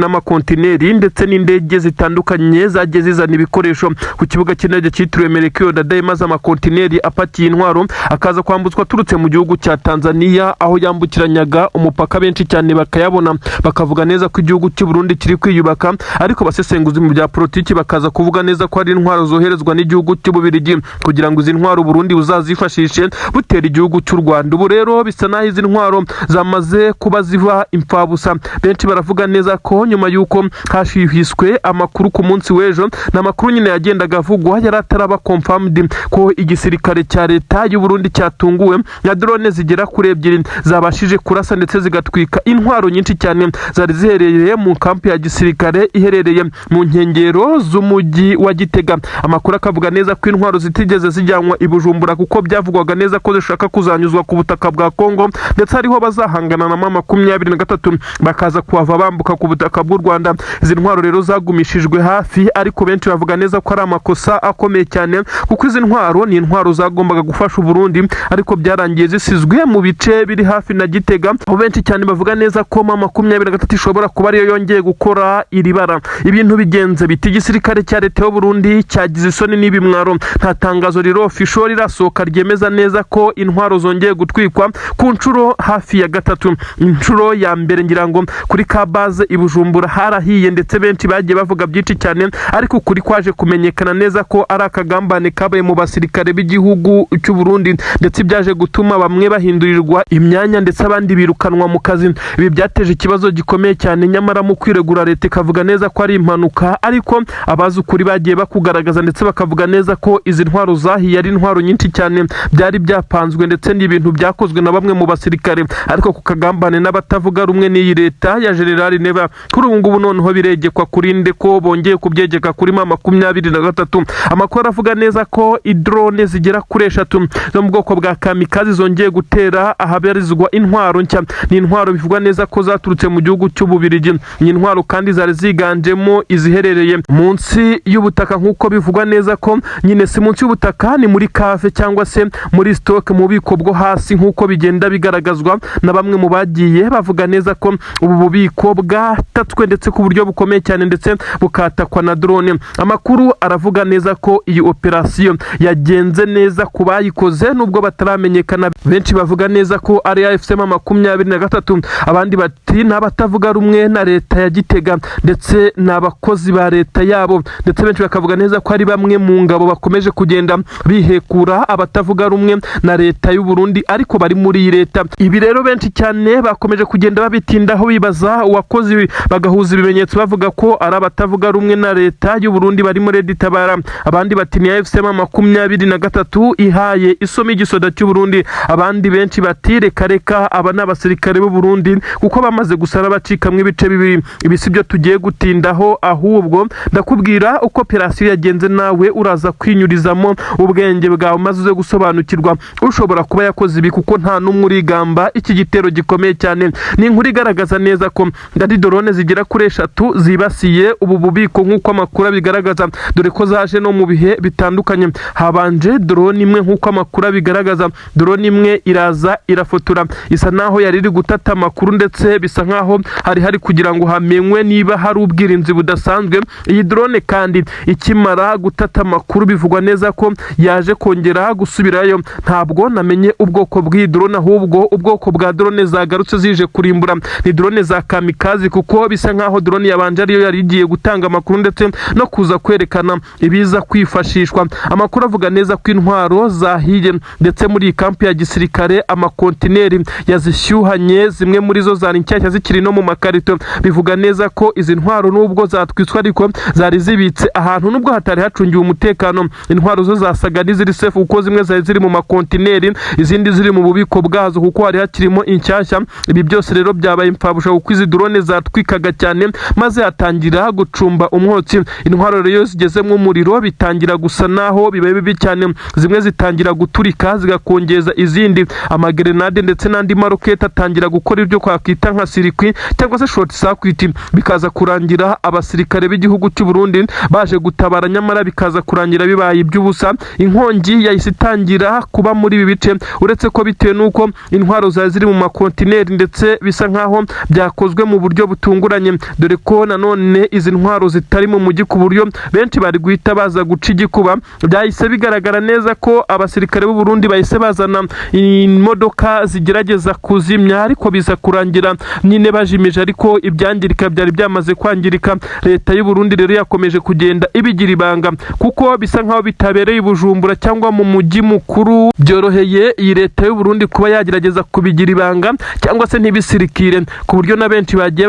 amakontineri ndetse n'indege zitandukanye zagiye zizana ibikoresho ku kibuga cy'indege cyitiriwe Melchior Ndadaye, maze amakontineri apakiye intwaro akaza kwambutswa aturutse mu gihugu cya Tanzania, aho yambukiranyaga umupaka. Benshi cyane bakayabona bakavuga neza ko igihugu cy'u Burundi kiri kwiyubaka, ariko basesenguzi mu bya politiki bakaza kuvuga neza ko ari intwaro zoherezwa n'igihugu cy'Ububirigi kugira ngo izi ntwaro Burundi uzazifashishe butera igihugu cy'u Rwanda. Ubu rero bisa naho izi ntwaro zamaze kuba ziva impfabusa. Benshi baravuga neza ko nyuma y'uko hashihiswe amakuru ku munsi w'ejo, n'amakuru nyine yagendaga avugwa yari ataraba confirmed ko igisirikare cya leta y'u Burundi cyatunguwe na drone zigera kuri 2 zabashije kurasa ndetse zigatwika intwaro nyinshi cyane zari ziherereye mu kampi ya gisirikare iherereye mu nkengero z'umujyi wa Gitega. Amakuru akavuga neza ko intwaro zitigeze zijyanwa i Bujumbura kuko byavugwaga neza ko zishaka kuzanyuzwa ku butaka bwa Kongo, ndetse hariho bazahangana na M23 bakaza kuhava bambuka ku butaka bw'u Rwanda. Izi ntwaro rero zagumishijwe hafi, ariko benshi bavuga neza ko ari amakosa akomeye cyane kuko izi ntwaro ni intwaro zagombaga gufasha u Burundi, ariko byarangiye zisizwe mu bice biri hafi na Gitega. Aho benshi cyane bavuga neza ko M23 ishobora kuba ariyo yongeye gukora iri bara. Ibintu bigenze biti igisirikare cya leta y'u Burundi cyagize isoni n'ibimwaro. Nta tangazo rero official rirasohoka ryemeza neza ko intwaro zongeye gutwikwa ku nshuro hafi ya gatatu. Inshuro ya mbere ngira ngo kuri ka base i Bujumbura harahiye, ndetse benshi bagiye bavuga byinshi cyane, ariko kuri kwaje kumenyekana neza ko ari akagambane kabaye mu basirikare b'igihugu cy'u Burundi, ndetse byaje gutuma bamwe bahindurirwa imyanya ndetse abandi birukanwa mu kazi. Ibi byateje ikibazo gikomeye cyane, nyamara mu kwiregura leta ikavuga neza ko ari impanuka, ariko abazi ukuri bagiye bakugaragaza ndetse bakavuga neza ko izi ntwaro zahiye ari intwaro nyinshi cyane byari byapanzwe, ndetse n'ibintu byakozwe na bamwe mu basirikare, ariko ku kagambane n'abatavuga rumwe n'iyi leta ya General Neva. Kuri ubu ngubu noneho biregekwa kurinde ko bongeye kubyegeka kuri M23. Amakuru avuga neza ko idrone zigera kuri 3 zo mu bwoko bwa kamikazi zongeye gutera ahabarizwa intwaro nshya. Ni intwaro bivugwa neza ko zaturutse mu gihugu cy'Ububirigi. Ni intwaro kandi zari ziganjemo iziherereye munsi y'ubutaka, nk'uko bivugwa neza ko nyine si munsi y'ubutaka, ni muri cave cyangwa se muri stock mu bubiko bwo hasi, nk'uko bigenda bigaragazwa na bamwe mu bagiye bavuga neza ko ubu bubiko bwatatswe ndetse ku buryo bukomeye cyane, ndetse bukatakwa na drone. Amakuru aravuga neza ko iyi operation yagenze neza ku bayikoze nubwo bataramenyekana. Benshi bavuga neza ko ari AFC M23, abandi bati n'abatavuga rumwe na leta ya Gitega ndetse n'abakozi ba leta yabo, ndetse benshi bakavuga neza ko ari bamwe mu ngabo bakomeje kugenda bihekura abatavuga rumwe na leta y'u Burundi, ariko bari muri iyi leta. Ibi rero benshi cyane bakomeje kugenda babitindaho bibaza uwakozi, bagahuza ibimenyetso bavuga ko ari abatavuga rumwe na leta y'u Burundi bari muri Tabara. Abandi bati ni AFC M23 ihaye isomo igisoda cy'u Burundi. Abandi benshi bati reka aba n'abasirikare b'u Burundi kuko bamaze gusara bacikamwe ibice bibiri. Ibi sibyo tugiye gutindaho, ahubwo ndakubwira uko operation yagenze, nawe uraza kwinyurizamo ubwenge bwawe maze uze gusobanukirwa ushobora kuba yakoze ibi, kuko nta n'umwe urigamba iki gitero gikomeye cyane. Ni inkuru igaragaza neza ko ndari drone zigera kuri 3 zibasiye ubu bubiko nk'uko amakuru abigaragaza, dore ko zaje no mu bihe bitandukanye. Habanje drone imwe nk'uko amakuru abigaragaza, drone imwe iraza irafotora, isa naho yari iri gutata amakuru, ndetse bisa nkaho hari kugira ngo hamenywe niba hari ubwirinzi budasanzwe. Iyi drone kandi ikimara gutata amakuru bivugwa neza ko yaje kongera gusubirayo. Ntabwo namenye ubwoko bw'iyi drone, ahubwo ubwoko bwa drone zagarutse zije kurimbura ni drone za kamikazi, kuko bisa nkaho drone yabanje ariyo yari igiye gutanga amakuru ndetse no kuza kwerekana ibiza kwifashishwa. Amakuru avuga neza ko intwaro zahiye, ndetse muri kampi ya gisirikare amakontineri yazishyuhanye, zimwe muri zo zari nshyashya zikiri no mu makarito. Bivuga neza ko izi ntwaro nubwo zatwiswe ariko zari zibitse ahantu nubwo hatari hacungiwe umutekano. Intwaro zo zasaga n'iziri safe kuko zimwe zari ziri mu makontineri, izindi ziri mu bubiko bwazo kuko hari hakirimo inshyashya. Ibi byose rero byabaye impfabusha kuko izi drone zatwikaga cyane maze hatangira gucumba umwotsi. Intwaro rero zigezemo umuriro bitangira gusa naho bibaye bibi cyane, zimwe zitangira guturika zigakongeza izindi. Amagrenade ndetse n'andi maroketi atangira gukora ibyo kwakwita nka sirikwi cyangwa se short circuit, bikaza kurangira abasirikare b'igihugu cy'u Burundi baje gutabara, nyamara bikaza kurangira bibaye iby'ubusa. Inkongi yahise itangira kuba muri ibi bice, uretse ko bitewe n'uko intwaro zari mu makontineri ndetse bisa nkaho byakozwe mu buryo butunguranye, dore ko nanone izi ntwaro zitari mu mujyi ku buryo benshi bari guhita baza guca igikuba. Byahise bigaragara neza ko abasirikare b'u Burundi bahise bazana imodoka zigerageza kuzimya, ariko biza kurangira nyine bajimije, ariko ibyangirika byari byamaze kwangirika. Leta y'u Burundi rero yakomeje kugenda ibigira ibanga kuko bisa nkaho bitabereye Bujumbura cyangwa mu mujyi mukuru byoroheye iyi leta y'u Burundi kuba yagerageza kubigira ibanga cyangwa se ntibisirikire, ku buryo na benshi bagiye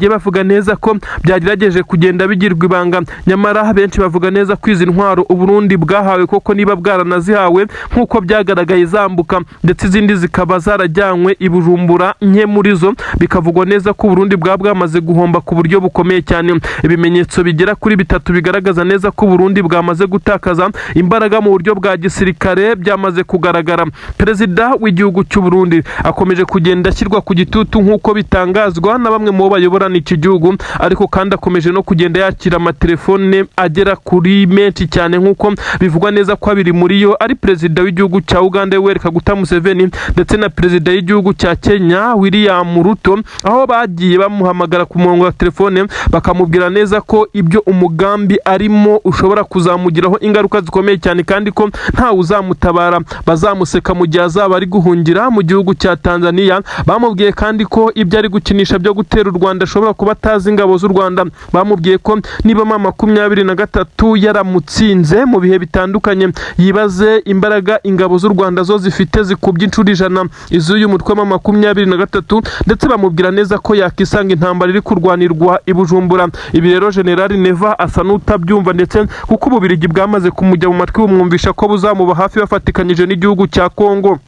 bavuga neza ko byagerageje kugenda bigirwa ibanga. Nyamara benshi bavuga neza ko izi ntwaro u Burundi bwahawe koko niba bwaranazihawe nk'uko byagaragaye zambuka, ndetse izindi zikaba zarajyanywe i Bujumbura. Nke muri zo bikavugwa neza ko u Burundi bwamaze guhomba ku buryo bukomeye cyane. Ibimenyetso bigera kuri 3 bigaragaza neza ko u Burundi bwamaze gutakaza imbaraga mu buryo bwa gisirikare byamaze kugaragara. Perezida w'igihugu cy'u Burundi akomeje kugenda ashyirwa ku gitutu nk'uko bitangazwa na bamwe mu bayoborana iki gihugu, ariko kandi akomeje no kugenda yakira amatelefone agera kuri menshi cyane, nk'uko bivugwa neza ko abiri muri yo ari perezida w'igihugu cya Uganda Yoweri Kaguta Museveni ndetse na perezida w'igihugu cya Kenya William Ruto, aho bagiye bamuhamagara ku murongo wa telefone bakamubwira neza ko ibyo umugambi arimo ushobora kuzamugiraho ingaruka zikomeye cyane, kandi ko ntawe uzamutabara, bazamuseka mu gihe azaba ari guhungira mu gihugu cya Tanzania. Bamubwiye kandi ko ibyo ari gukinisha byo gutera u Rwanda ashobora kuba atazi ingabo z'u Rwanda. Bamubwiye ko niba 23 yaramutsinze mu bihe bitandukanye, yibaze imbaraga ingabo z'u Rwanda zo zifite zikubye inshuro 100 iz'uyu mutwe wa 23, ndetse bamubwira neza ko yakisanga intambara iri kurwanirwa i Bujumbura. Ibi rero General Neva asa n'utabyumva, ndetse kuko Ububirigi bwamaze kumujya mu matwi bumwumvisha ko buzamuba hafi bafatikanyije n'igihugu cya Kongo.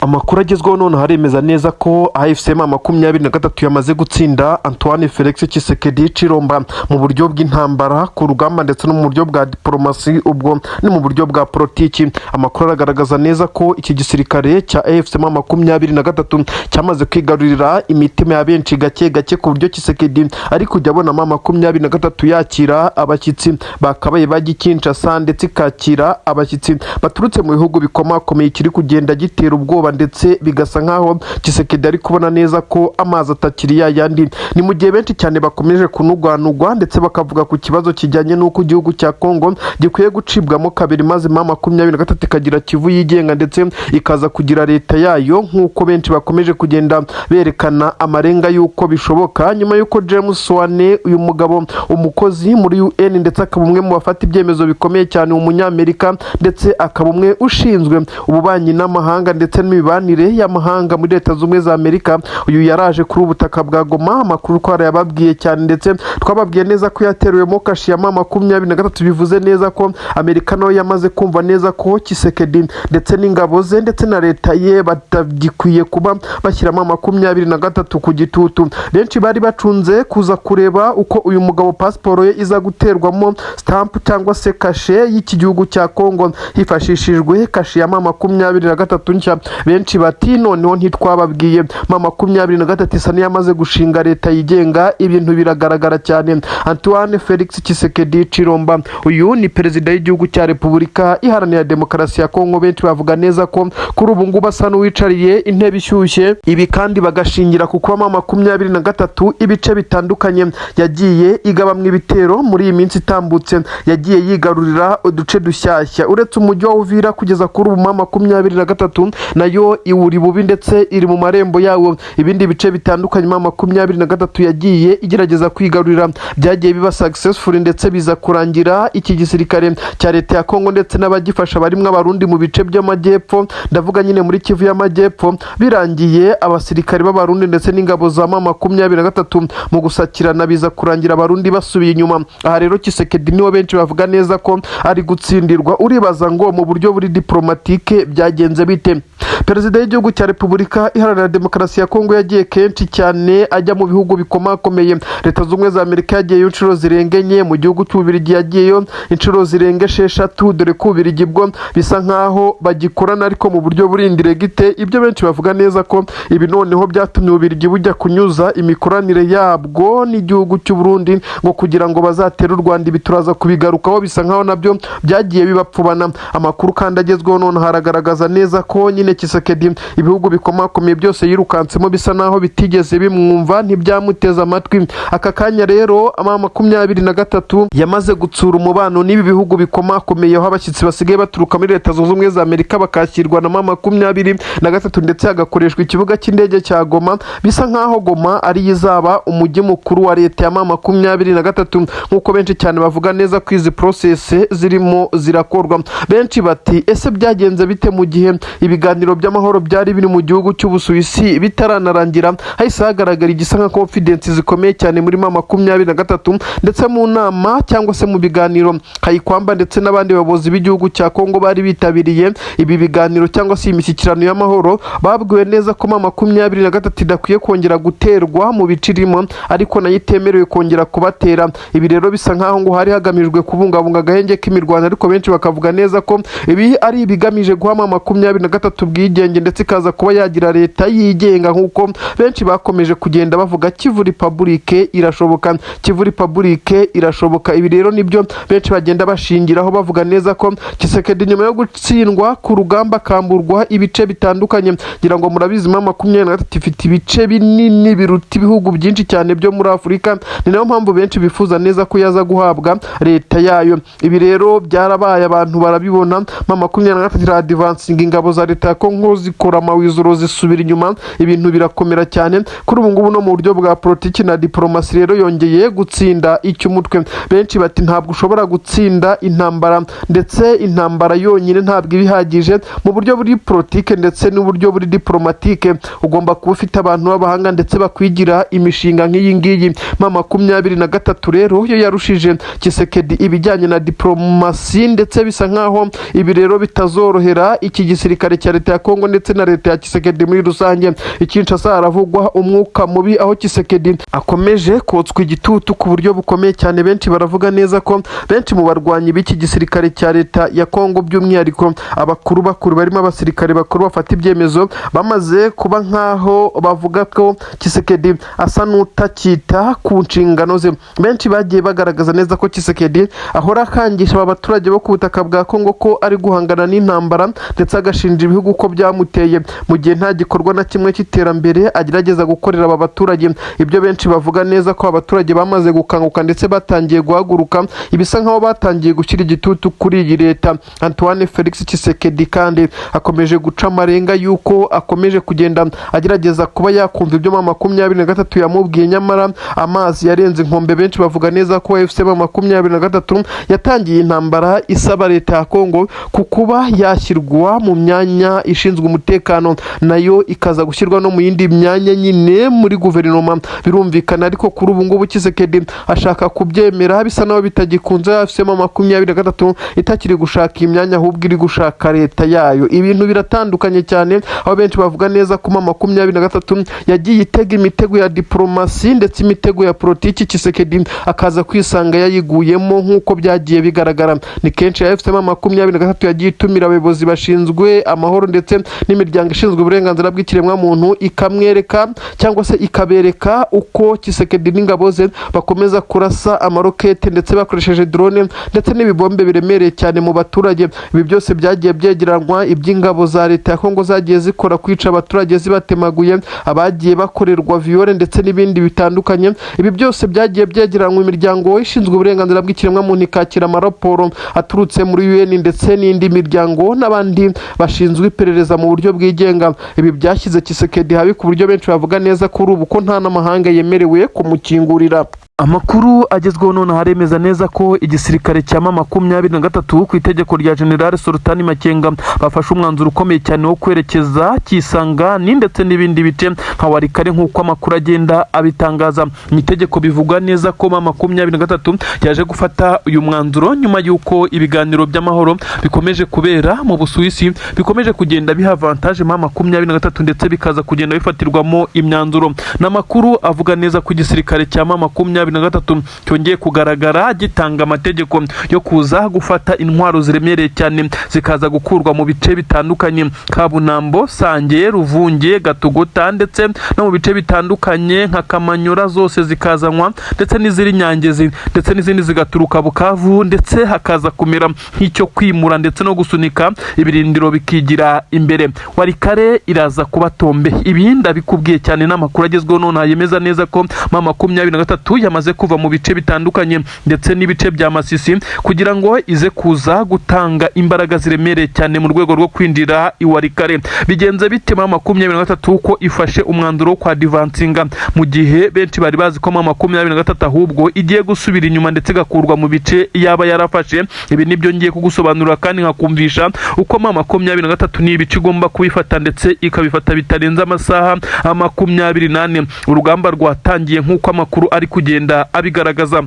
Amakuru agezweho none haremeza neza ko AFC M23 yamaze gutsinda Antoine Felix Tshisekedi Chilomba mu buryo bw'intambara ku rugamba ndetse no mu buryo bwa diplomasi, ubwo ni mu buryo bwa politiki. Amakuru aragaragaza neza ko iki gisirikare cya AFC M23 cyamaze kwigarurira imitima ya benshi gake gake, ku buryo Tshisekedi ari kujya abona M23 yakira abashyitsi bakabaye bagikinshasa, ndetse ikakira abashyitsi baturutse mu bihugu bikomakomeye kiri kugenda gitera ubwoba, ndetse bigasa nkaho Tshisekedi ari kubona neza ko amazi atakiri yandi. Ni mu gihe benshi cyane bakomeje kunugwanugwa, ndetse bakavuga ku kibazo kijyanye n'uko igihugu cya Kongo gikwiye gucibwamo kabiri, maze M23 ikagira Kivu yigenga ndetse ikaza kugira leta yayo, nk'uko benshi bakomeje kugenda berekana amarenga y'uko bishoboka, nyuma y'uko James Wane, uyu mugabo umukozi muri UN ndetse akaba umwe mu bafata ibyemezo bikomeye cyane, umunyamerika, ndetse akaba umwe ushinzwe ububanyi n'amahanga ndetse n'imibanire y'amahanga muri Leta z'Ubumwe za Amerika, uyu yaraje kuri ubutaka bwa Goma. Amakuru ko yababwiye cyane, ndetse twababwiye neza ko yaterewemo kashi ya M23, bivuze neza ko Amerika nayo yamaze kumva neza ko Tshisekedi ndetse n'ingabo ze ndetse na leta ye batagikwiye kuba bashyiramo M23 ku gitutu. Benshi bari bacunze kuza kureba uko uyu mugabo pasiporo ye iza guterwamo stamp cyangwa se kashe y'iki gihugu cya Kongo hifashishijwe kashi ya M23 nshya. Benshi bati noneho ntitwababwiye M23 isa n'iyamaze gushinga leta yigenga, ibintu biragaragara cyane. Antoine Felix Tshisekedi Chilomba, uyu ni perezida w'igihugu cya Repubulika Iharanira Demokarasi ya Kongo. Benshi bavuga neza ko kuri ubu ngubu asa n'uwicariye intebe ishyushye. Ibi kandi bagashingira ku kuba M23 ibice bitandukanye yagiye igabamwe ibitero muri iyi minsi itambutse, yagiye yigarurira uduce dushyashya. Uretse umujyi wa Uvira kugeza kuri ubu M23 nayo nayo iwuri bubi ndetse iri mu marembo yawo. Ibindi bice bitandukanye M23 yagiye igerageza kwigarurira byagiye biba successful ndetse biza kurangira iki gisirikare cya leta ya Kongo ndetse n'abagifasha barimwe abarundi mu bice by'amajyepfo, ndavuga nyine muri Kivu y'amajyepfo, birangiye abasirikare b'abarundi ndetse n'ingabo za M23 mu gusakirana biza kurangira abarundi basubiye inyuma. Aha rero Tshisekedi niwe benshi bavuga neza ko ari gutsindirwa. Uribaza ngo mu buryo buri diplomatique byagenze bite? Perezida w'igihugu cya Repubulika Iharanira Demokarasi ya Kongo yagiye kenshi cyane ajya mu bihugu bikomakomeye. Leta z'Ubumwe za Amerika yagiyeyo inshuro zirengenye, mu gihugu cy'Ububiligi yagiyeyo inshuro zirenga 6, dore ko Ububiligi bwo bisa nkaho bagikorana ariko mu buryo buri indiregite. Ibyo benshi bavuga neza ko ibi noneho byatumye Ububiligi bujya kunyuza imikoranire yabwo n'igihugu cy'u Burundi ngo kugira ngo bazatere u Rwanda. Ibi turaza kubigarukaho, bisa nkaho nabyo byagiye bibapfubana. Amakuru kandi agezweho none haragaragaza neza ko nyine Tshisekedi ibihugu bikomakomeye byose yirukansemo bisa naho bitigeze bimwumva, ntibyamuteza amatwi. Aka kanya rero M23 yamaze gutsura umubano n'ibi bihugu bikomakomeye, aho abashyitsi basigaye baturuka muri Leta Zunze Ubumwe za Amerika bakakirwa na M23 ndetse hagakoreshwa ikibuga cy'indege cya Goma. Bisa nkaho Goma ari izaba umujyi mukuru wa leta ya M23, nk'uko benshi cyane bavuga neza ko izi process zirimo zirakorwa. Benshi bati ese byagenze bite mu gihe ibiganiro by'amahoro byari biri mu gihugu cy'Ubusuwisi bitaranarangira? Hahise hagaragara igisa nka confidence zikomeye cyane muri M23 ndetse mu nama cyangwa se mu biganiro Kayikwamba ndetse n'abandi bayobozi b'igihugu cya Kongo bari bitabiriye ibi biganiro cyangwa se imishyikirano y'amahoro. Babwiwe neza ko M23 idakwiye kongera guterwa mu bicirimo, ariko nayo itemerewe kongera kubatera. Ibi rero bisa nkaho ngo hari hagamijwe kubungabunga agahenge k'imirwano, ariko benshi bakavuga neza ko ibi ari ibigamije guha M23 ubwigenge ndetse ikaza kuba yagira leta yigenga, nk'uko benshi bakomeje kugenda bavuga. Kivu Republique irashoboka, Kivu Republique irashoboka. Ibi rero nibyo benshi bagenda bashingiraho bavuga neza ko Tshisekedi nyuma yo gutsindwa ku rugamba kamburwa ibice bitandukanye, ngira ngo murabizi M23 ifite ibice binini biruta ibihugu byinshi cyane byo muri Afurika. Ni nayo mpamvu benshi bifuza neza ko yaza guhabwa leta yayo. Ibi rero byarabaye, abantu barabibona. M23 advancing ingabo za leta ya Kongo zikora amawizoro zisubira inyuma, ibintu birakomera cyane kuri ubu ngubu. No mu buryo bwa politiki na diplomasi rero yongeye gutsinda icy'umutwe. Benshi bati ntabwo ushobora gutsinda intambara, ndetse intambara yonyine ntabwo ibihagije. Mu buryo buri politiki ndetse n'uburyo buri diplomatike ugomba kuba ufite abantu b'abahanga ndetse bakwigira imishinga nk'iyi ngiyi. M23 rero yo yarushije Tshisekedi ibijyanye na diplomasi, ndetse bisa nkaho ibi rero bitazorohera iki gisirikare cya leta ya Kongo ndetse na leta ya Tshisekedi muri rusange. Kinshasa haravugwa umwuka mubi, aho Tshisekedi akomeje kotswa igitutu ku buryo bukomeye cyane. Benshi baravuga neza ko benshi mu barwanyi b'iki gisirikare cya leta ya Kongo, by'umwihariko abakuru barimo abasirikare bakuru bafata ibyemezo, bamaze kuba nkaho bavuga ko Tshisekedi asa n'utakita ku nshingano ze. Benshi bagiye bagaragaza neza ko Tshisekedi ahora akangisha abaturage bo ku butaka bwa Kongo ko ari guhangana n'intambara, ndetse agashinja ibihugu ko byamuteye, mu gihe nta gikorwa na kimwe cy'iterambere agerageza gukorera aba baturage. Ibyo benshi bavuga neza ko abaturage bamaze gukanguka ndetse batangiye guhaguruka, ibisa nkaho batangiye gushyira igitutu kuri iyi leta. Antoine Felix Tshisekedi kandi akomeje guca amarenga yuko akomeje kugenda agerageza kuba yakumva ibyo M23 yamubwiye, nyamara amazi yarenze inkombe. Benshi bavuga neza ko FC M23 yatangiye intambara isaba leta ya Kongo ku kuba yashyirwa mu myanya ishinzwe umutekano, nayo ikaza gushyirwa no mu yindi myanya nyine muri guverinoma. Birumvikana, ariko kuri ubu ngubu Tshisekedi ashaka kubyemera, bisa naho bitagikunze. FC M23 itakiri gushaka imyanya, ahubwo iri gushaka leta yayo. Ibintu biratandukanye cyane, aho benshi bavuga neza ko M23 yagiye itega imitego ya diplomasi ndetse imitego ya politiki. Tshisekedi akaza kwisanga yayiguyemo, nk'uko byagiye bigaragara. Ni kenshi ya FC M23 yagiye itumira abayobozi bashinzwe amahoro ndetse n'imiryango ishinzwe uburenganzira bw'ikiremwa muntu, ikamwereka cyangwa se ikabereka uko Tshisekedi n'ingabo ze bakomeza kurasa amarokete ndetse bakoresheje drone ndetse n'ibibombe biremereye cyane mu baturage. Ibi byose byagiye byegeranwa iby'ingabo za leta ya Kongo zagiye zikora, kwica abaturage zibatemaguye, abagiye bakorerwa viole ndetse n'ibindi bitandukanye. Ibi byose byagiye byegeranwa imiryango ishinzwe uburenganzira bw'ikiremwa muntu, ikakira amaraporo aturutse muri UN ndetse n'indi miryango n'abandi bashinzwe iperereza iperereza mu buryo bwigenga. Ibi byashyize Tshisekedi habi ku buryo benshi bavuga neza kuri ubu ko nta n'amahanga yemerewe kumukingurira. Amakuru agezweho none haremeza neza ko igisirikare cya M23 ku itegeko rya General Sultan Makenga bafashe umwanzuro ukomeye cyane wo kwerekeza Kisangani ndetse n'ibindi bice nka Walikale nk'uko amakuru agenda abitangaza. Mu itegeko bivuga neza ko M23 yaje gufata uyu mwanzuro nyuma y'uko ibiganiro by'amahoro bikomeje kubera mu Busuwisi, bikomeje kugenda biha avantage M23 ndetse bikaza kugenda bifatirwamo imyanzuro. N'amakuru avuga neza ko igisirikare cya M23 cyongeye kugaragara gitanga amategeko yo kuza gufata intwaro ziremereye cyane zikaza gukurwa mu bice bitandukanye Kabunambo, Sange, Ruvunge, Gatogota ndetse no mu bice bitandukanye nka Kamanyura zose zikazanwa ndetse n'iziri Nyangezi ndetse n'izindi zigaturuka Bukavu ndetse hakaza kumera nk'icyo kwimura ndetse no gusunika ibirindiro bikigira imbere. Walikale iraza kuba tombe. Ibi ndabikubwiye cyane n'amakuru agezweho none yemeza neza ko M23 yamaze kuva mu bice bitandukanye ndetse n'ibice bya Masisi kugira ngo ize kuza gutanga imbaraga ziremereye cyane mu rwego rwo kwinjira i Walikale. Bigenze bite M23 ko ifashe umwanzuro wo kwa divansinga mu gihe benshi bari bazi ko M23 ahubwo igiye gusubira inyuma ndetse gakurwa mu bice yaba yarafashe. Ibi nibyo ngiye kugusobanurira kandi nkakumvisha uko M23 ni ibice igomba kubifata ndetse ikabifata bitarenze amasaha 24. Urugamba rwatangiye nk'uko amakuru ari kugenda abigaragaza.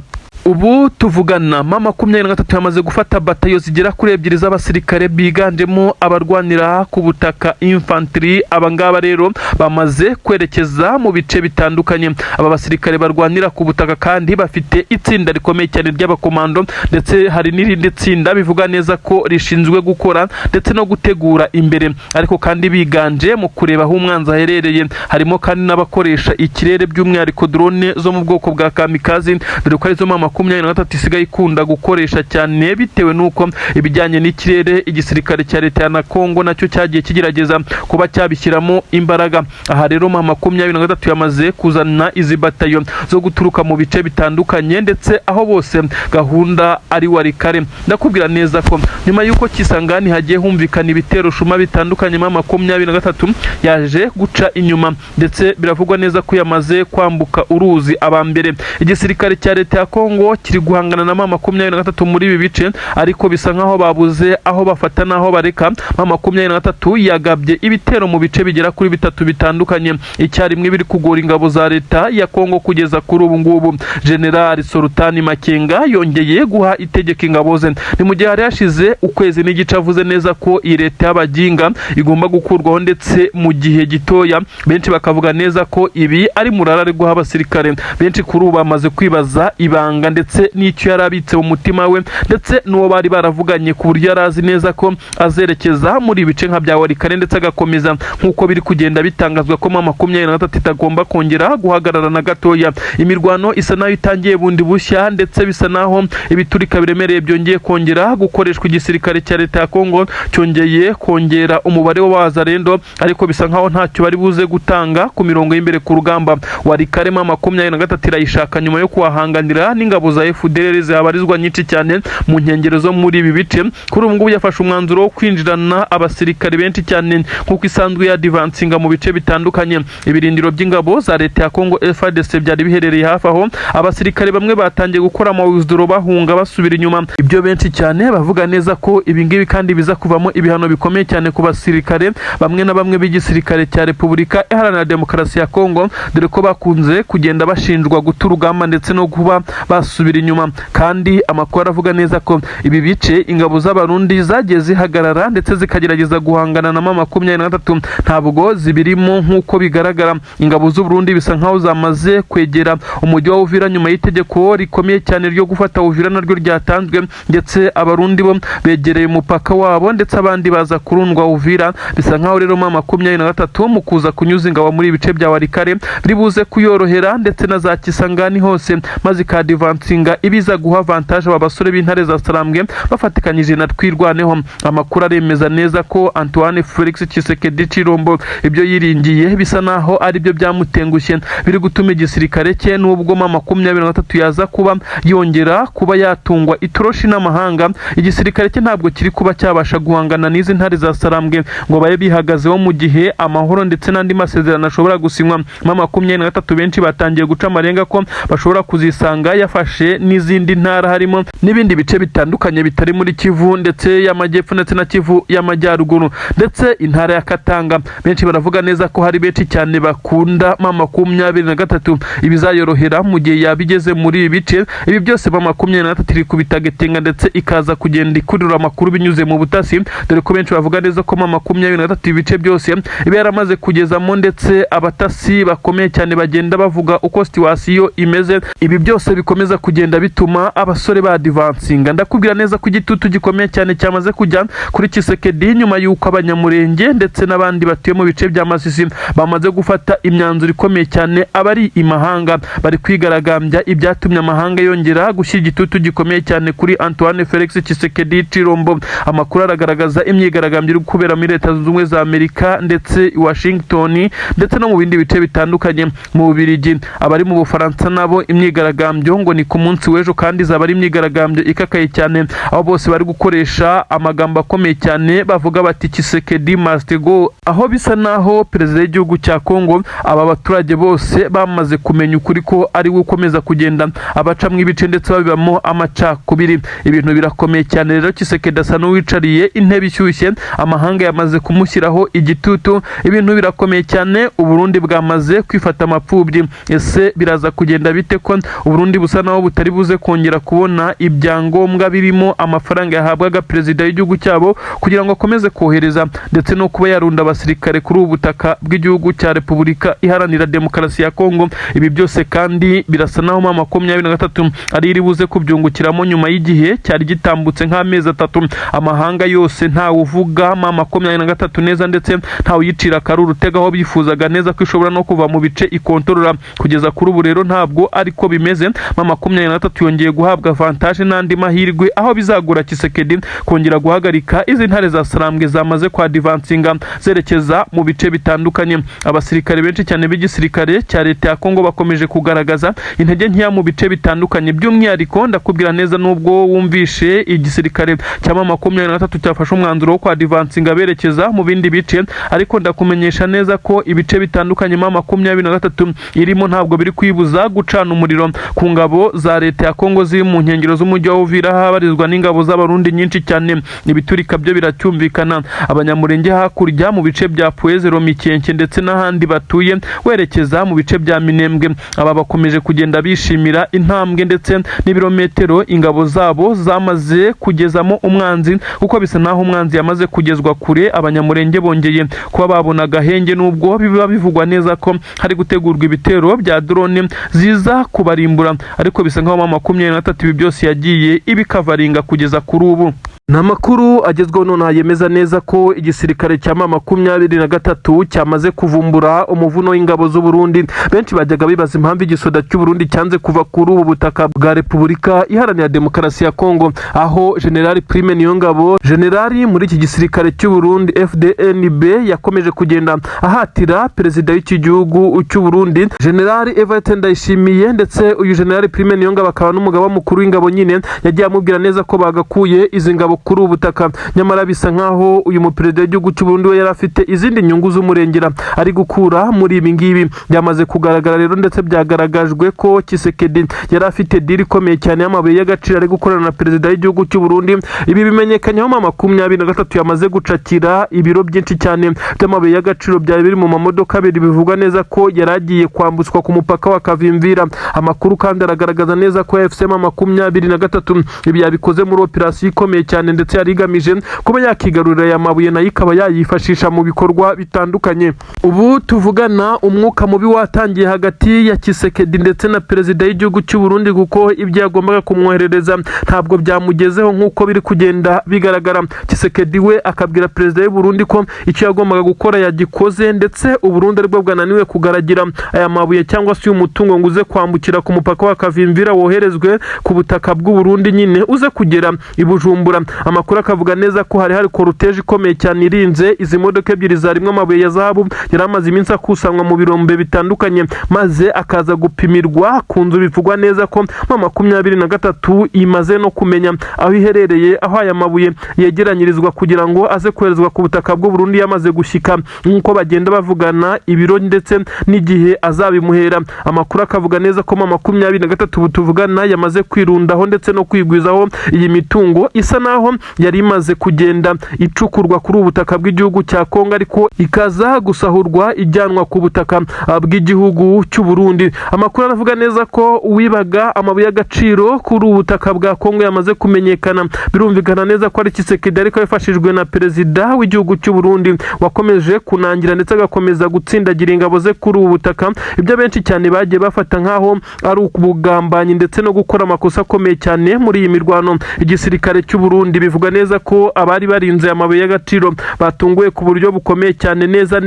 Ubu tuvugana M23 yamaze gufata batayo zigera kuri 2 z'abasirikare biganjemo abarwanira ku butaka infantry. Abangaba rero bamaze kwerekeza mu bice bitandukanye. Aba basirikare barwanira ku butaka kandi bafite itsinda rikomeye cyane ry'abakomando ndetse hari n'irindi tsinda bivuga neza ko rishinzwe gukora ndetse no gutegura imbere, ariko kandi biganje mu kureba aho umwanzi aherereye. Harimo kandi n'abakoresha ikirere by'umwihariko drone zo mu bwoko bwa kamikazi, dore ko arizo M23 isigaye ikunda gukoresha cyane bitewe nuko ibijyanye n'ikirere igisirikare cya leta ya Kongo nacyo cyagiye kigerageza kuba cyabishyiramo imbaraga. Aha rero M23 yamaze kuzana izi batayo zo guturuka mu bice bitandukanye ndetse aho bose gahunda ari Walikale. Ndakubwira neza ko nyuma y'uko Kisangani hagiye humvikana ibitero shuma bitandukanye M23 yaje guca inyuma ndetse biravugwa neza ko yamaze kwambuka uruzi abambere. Igisirikare cya leta ya Kongo kiri guhangana na M23 muri ibi bice, ariko bisa nkaho babuze aho bafata naho bareka. M23 yagabye ibitero mu bice bigera kuri 3 bitandukanye icyarimwe biri kugora ingabo za leta ya Kongo. Kugeza kuri ubu ngubu General Sultan Makenga yongeye guha itegeko ingabo ze. Ni mu gihe yashize ukwezi n'igice avuze neza ko iyi leta y'abaginga igomba gukurwaho ndetse mu gihe gitoya. Benshi bakavuga neza ko ibi ari murara ari guha abasirikare benshi kuri ubu bamaze kwibaza ibanga ndetse n'icyo yarabitse mu mutima we ndetse n'uwo bari baravuganye ku buryo yarazi neza ko azerekeza muri bice nka bya Walikale ndetse agakomeza nk'uko biri kugenda bitangazwa ko M23 itagomba kongera guhagarara na gatoya. Imirwano isa nayo itangiye bundi bushya ndetse bisa naho ibiturika biremereye byongeye kongera gukoreshwa. Igisirikare cya leta ya Kongo cyongeye kongera umubare w'abazarendo, ariko bisa nkaho ntacyo bari buze gutanga ku mirongo y'imbere ku rugamba. Walikale M23 irayishaka nyuma yo kuhahanganira n'ingabo za FDLR zihabarizwa nyinshi cyane mu nkengero zo muri ibi bice. Kuri ubu ngubu yafashe umwanzuro wo kwinjirana abasirikare benshi cyane nk'uko isanzwe ya divansinga mu bice bitandukanye. Ibirindiro by'ingabo za leta ya Kongo FARDC byari biherereye hafi aho. Abasirikare bamwe batangiye gukora amawuzduro bahunga basubira inyuma. Ibyo benshi cyane bavuga neza ko ibingibi kandi biza kuvamo ibihano bikomeye cyane ku basirikare bamwe na bamwe b'igisirikare cya Repubulika Iharanira Demokarasi ya Kongo, dore ko bakunze kugenda bashinjwa guta urugamba ndetse no kuba basubira inyuma. Kandi amakuru avuga neza ko ibi bice ingabo z'abarundi zagiye zihagarara ndetse zikagerageza guhangana na M23 ntabwo zibirimo nk'uko bigaragara. Ingabo z'u Burundi bisa nkaho zamaze kwegera umujyi wa Uvira nyuma y'itegeko rikomeye cyane ryo gufata Uvira naryo ryatanzwe, ndetse abarundi bo begereye umupaka wabo ndetse abandi baza kurundwa Uvira. Bisa nkaho rero M23 mu kuza kunyuza ingabo muri ibice bya Walikale biri buze kuyorohera ndetse na za Kisangani hose maze ikadivansa kwadivansinga ibiza guha avantage aba basore b'intare za Sarambwe bafatikanyije na Twirwaneho. Amakuru aremeza neza ko Antoine Felix Tshisekedi Chilombo ibyo yiringiye bisa naho ari byo byamutengushye, biri gutuma igisirikare cye n'ubwo 23 yaza kuba yongera kuba yatungwa itoroshi n'amahanga, igisirikare cye ntabwo kiri kuba cyabasha guhangana n'izi ntare za Sarambwe ngo baye bihagazeho mu gihe amahoro ndetse n'andi masezerano ashobora gusinywa. 23 benshi batangiye guca amarenga ko bashobora kuzisanga yafashe n'izindi ntara harimo n'ibindi bice bitandukanye bitari muri Kivu ndetse y'amajyepfo ndetse na Kivu y'amajyaruguru ndetse intara ya Katanga. Benshi baravuga neza ko hari benshi cyane bakunda 23 ibizayorohera mu gihe yabigeze muri ibi bice. Ibi byose 23 iri kubitagetenga ndetse ikaza kugenda ikurura amakuru binyuze mu butasi, dore ko benshi bavuga neza ko 23 ibice byose ibe yaramaze kugezamo ndetse abatasi bakomeye cyane bagenda bavuga uko situation imeze. Ibi byose bikomeza kugenda bituma abasore ba advancinga. Ndakubwira neza ko igitutu gikomeye cyane cyamaze kujya kuri Tshisekedi nyuma y'uko abanyamurenge ndetse n'abandi batuye mu bice bya Masisi bamaze gufata imyanzuro ikomeye cyane. Abari imahanga bari kwigaragambya ibyatumye amahanga yongera gushyira igitutu gikomeye cyane kuri Antoine Felix Tshisekedi Chilombo. Amakuru aragaragaza imyigaragambyo iri kubera muri Leta Zunze Ubumwe za Amerika ndetse Washington ndetse no mu bindi bice bitandukanye mu Bubiligi. Abari mu Bufaransa nabo imyigaragambyo ngo ni ku munsi w'ejo kandi zaba ari imyigaragambyo ikakaye cyane, aho bose bari gukoresha amagambo akomeye cyane bavuga bati Tshisekedi must go, aho bisa naho perezida w'igihugu cya Kongo aba baturage bose bamaze kumenya ukuri ko ari we ukomeza kugenda abaca mu ibice ndetse babibamo amacakubiri. Ibintu birakomeye cyane rero. Tshisekedi asa n'uwicariye intebe ishyushye, amahanga yamaze kumushyiraho igitutu. Ibintu birakomeye cyane. Uburundi bwamaze kwifata amapfubyi. Ese biraza kugenda bite ko Uburundi busa naho butari buze kongera kubona ibyangombwa birimo amafaranga yahabwaga perezida w'igihugu cyabo kugira ngo akomeze kohereza ndetse no kuba yarunda abasirikare kuri ubu butaka bw'igihugu cya Repubulika Iharanira Demokarasi ya Kongo? Ibi byose kandi birasa naho 23 ari iri buze kubyungukiramo nyuma y'igihe cyari gitambutse nk'amezi 3 amahanga yose nta uvuga 23 neza ndetse nta uyicira akaruru tegaho bifuzaga neza ko ishobora no kuva mu bice ikontorora. Kugeza kuri ubu rero ntabwo ariko bimeze. 23 yongeye guhabwa avantage n'andi mahirwe, aho bizagura Tshisekedi kongera guhagarika izi ntare za Sarambwe zamaze kwa advancinga zerekeza mu bice bitandukanye. Abasirikare benshi cyane b'igisirikare cya Leta ya Kongo bakomeje kugaragaza intege nkeya mu bice bitandukanye. By'umwihariko ndakubwira neza nubwo wumvishe igisirikare cya 23 cyafashe umwanzuro wo kwa advancinga berekeza mu bindi bice, ariko ndakumenyesha neza ko ibice bitandukanye 23 irimo ntabwo biri kwibuza gucana umuriro ku ngabo za Leta ya Kongo ziri mu nkengero z'umujyi wa Uvira habarizwa n'ingabo z'abarundi nyinshi cyane. Ibiturika byo biracyumvikana. Abanyamurenge hakurya mu bice bya Puezero, Mikenke ndetse n'ahandi batuye werekeza mu bice bya Minembwe, aba bakomeje kugenda bishimira intambwe ndetse n'ibirometero ingabo zabo zamaze kugezamo umwanzi, kuko bisa naho umwanzi yamaze kugezwa kure. Abanyamurenge bongeye kuba babona gahenge, nubwo biba bivugwa neza ko hari gutegurwa ibitero bya drone ziza kubarimbura, ariko bisa nkaho 23 ibi byose yagiye ibikavaringa kugeza kuri ubu. Namakuru agezweho none yemeza neza ko igisirikare cya 23 cyamaze kuvumbura umuvuno w'ingabo z'u Burundi. Benshi bajyaga bibaza impamvu igisoda cy'u Burundi cyanze kuva kuri ubu butaka bwa Repubulika Iharanira Demokarasi ya Kongo, aho General Prime Niyongabo generali muri iki gisirikare cy'u Burundi FDNB yakomeje kugenda ahatira perezida w'iki gihugu cy'u Burundi General Evariste Ndayishimiye, ndetse uyu General Prime Niyongabo akaba n'umugaba mukuru w'ingabo nyine yagiye amubwira neza ko bagakuye izi ngabo kuri ubutaka. Nyamara bisa nkaho uyu muperezida w'igihugu cy'u Burundi we yari afite izindi nyungu z'umurengera ari gukura muri ibi ngibi. Byamaze kugaragara rero ndetse byagaragajwe ko Tshisekedi yari afite deal ikomeye cyane y'amabuye y'agaciro ari gukorana na perezida w'igihugu cy'u Burundi. Ibi bimenyekanyeho 23 yamaze gucakira ibiro byinshi cyane by'amabuye y'agaciro byari biri mu mamodoka abiri, bivugwa neza ko yaragiye kwambutswa ku mupaka wa Kavimvira. Amakuru kandi aragaragaza neza ko FC 23 ibi yabikoze muri operasiyo ikomeye cyane cyane ndetse yari igamije kuba yakigarurira aya mabuye nayo ikaba yayifashisha mu bikorwa bitandukanye. Ubu tuvugana umwuka mubi watangiye hagati ya Tshisekedi ndetse na perezida w'igihugu cy'u Burundi kuko ibyo yagombaga kumwoherereza ntabwo byamugezeho nk'uko biri kugenda bigaragara. Tshisekedi we akabwira perezida w'u Burundi ko icyo yagombaga gukora yagikoze ndetse u Burundi aribwo bwananiwe kugaragira aya mabuye cyangwa se uyu mutungo ngo uze kwambukira ku mupaka wa Kavimvira woherezwe ku butaka bw'u Burundi nyine uze kugera i Bujumbura. Amakuru akavuga neza ko hari korutege ikomeye cyane irinze izi modoka ebyiri zarimwe amabuye ya zahabu yari amaze iminsi akusanywa mu birombe bitandukanye maze akaza gupimirwa ku nzu. Bivugwa neza ko mu 2023 imaze no kumenya aho iherereye, aho aya mabuye yegeranyirizwa kugira ngo aze koherezwa ku butaka bw'u Burundi yamaze gushyika nk'uko bagenda bavugana ibiro ndetse n'igihe azabimuhera. Amakuru akavuga neza ko mu 2023 tuvugana yamaze kwirundaho ndetse no kwigwizaho iyi mitungo isa naho yari imaze kugenda icukurwa kuri ubutaka bw'igihugu cya Kongo ariko ikaza gusahurwa ijyanwa ku butaka bw'igihugu cy'u Burundi. Amakuru aravuga neza ko uwibaga amabuye y'agaciro kuri ubutaka bwa Kongo yamaze kumenyekana. Birumvikana neza ko ari Tshisekedi ariko yafashijwe na perezida w'igihugu cy'u Burundi wakomeje kunangira ndetse agakomeza gutsindagira ingabo ze kuri ubu butaka. Ibyo benshi cyane bagiye bafata nkaho ari ubugambanyi ndetse no gukora amakosa akomeye cyane muri iyi mirwano. Igisirikare cy'u Burundi bivuga neza ko abari barinze amabuye y'agaciro batunguwe ku buryo bukomeye cyane neza